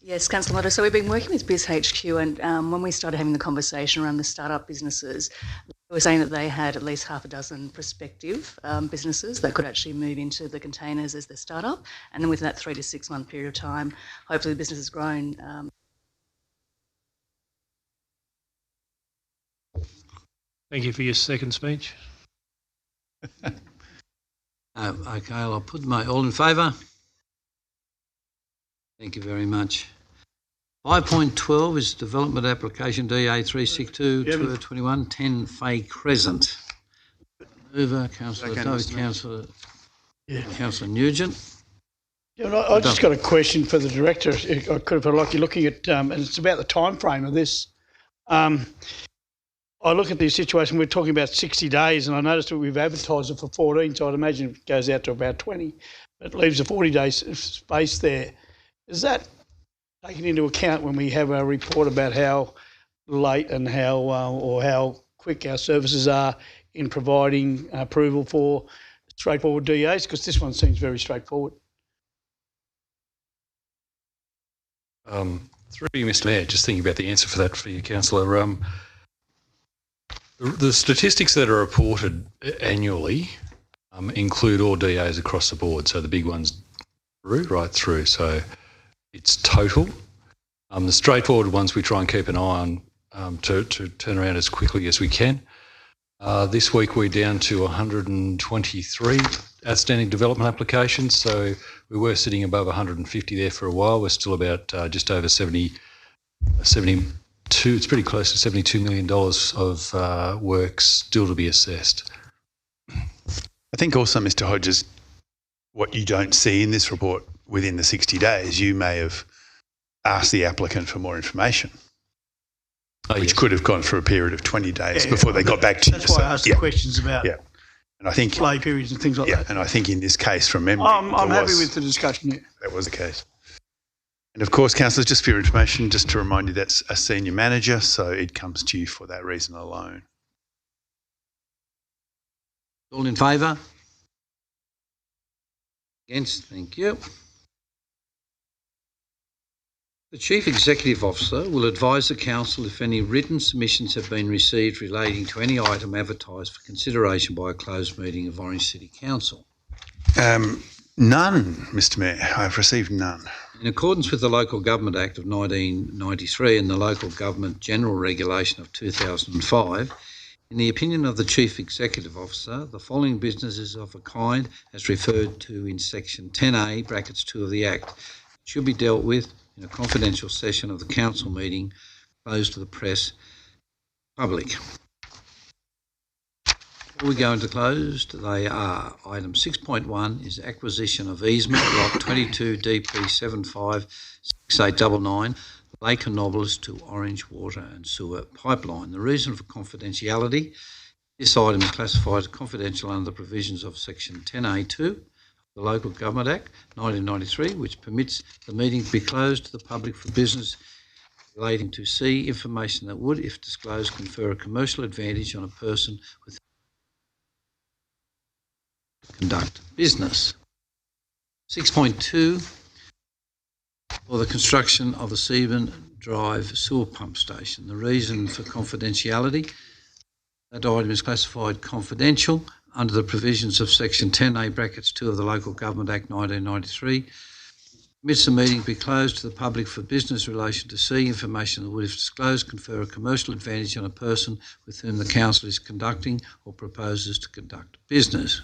Yes, Councillor Motto. So we've been working with BizHQ, and when we started having the conversation around the startup businesses, they were saying that they had at least half a dozen prospective businesses that could actually move into the containers as their startup, and then within that 3 to 6 month period of time, hopefully the business has grown. Thank you for your second speech. Okay, I'll put my all in favour. Thank you very much. 5.12 is development application DA 362-21 10 Fay Crescent. Mover, Councillor Dove, Councillor Nugent. Yeah, I just got a question for the director. I could have, like, you're looking at, and it's about the time frame of this. I look at the situation, we're talking about 60 days, and I noticed that we've advertised it for 14, so I'd imagine it goes out to about 20. It leaves a 40-day space there. Is that taken into account when we have our report about how late and how quick our services are in providing approval for straightforward DAs? Because this one seems very straightforward. Through you, Mr. Mayor, just thinking about the answer for that for you, Councillor. The statistics that are reported annually include all DAs across the board, so the big ones right through. So it's total. The straightforward ones we try and keep an eye on to turn around as quickly as we can. This week we're down to 123 outstanding development applications, so we were sitting above 150 there for a while. We're still about just over 72. It's pretty close to $72 million of work still to be assessed. I think also, Mr. Hodges, what you don't see in this report within the 60 days, you may have asked the applicant for more information, which could have gone for a period of 20 days before they got back to you. That's why I asked the questions about and I think play periods and things like that. And I think in this case, from memory, I'm happy with the discussion here. That was the case. And of course, councillors, just for your information, just to remind you, that's a senior manager, so it comes to you for that reason alone. All in favour? Against? Thank you. The Chief Executive Officer will advise the Council if any written submissions have been received relating to any item advertised for consideration by a closed meeting of Orange City Council. None, Mr. Mayor. I've received none. In accordance with the Local Government Act of 1993 and the Local Government General Regulation of 2005, in the opinion of the Chief Executive Officer, the following businesses of a kind as referred to in Section 10A, brackets 2 of the Act, should be dealt with in a confidential session of the Council meeting closed to the press public. Before we go into closed, they are item 6.1 is acquisition of easement, lot 22 DP 756899, Lake Nobles to Orange Water and Sewer Pipeline. The reason for confidentiality, this item is classified as confidential under the provisions of Section 10A2 of the Local Government Act 1993, which permits the meeting to be closed to the public for business relating to C, information that would, if disclosed, confer a commercial advantage on a person with conduct business. 6.2 for the construction of the Seaburn Drive sewer pump station. The reason for confidentiality, that item is classified confidential under the provisions of Section 10A brackets 2 of the Local Government Act 1993. Permits the meeting to be closed to the public for business relation to C, information that would, if disclosed, confer a commercial advantage on a person with whom the Council is conducting or proposes to conduct business.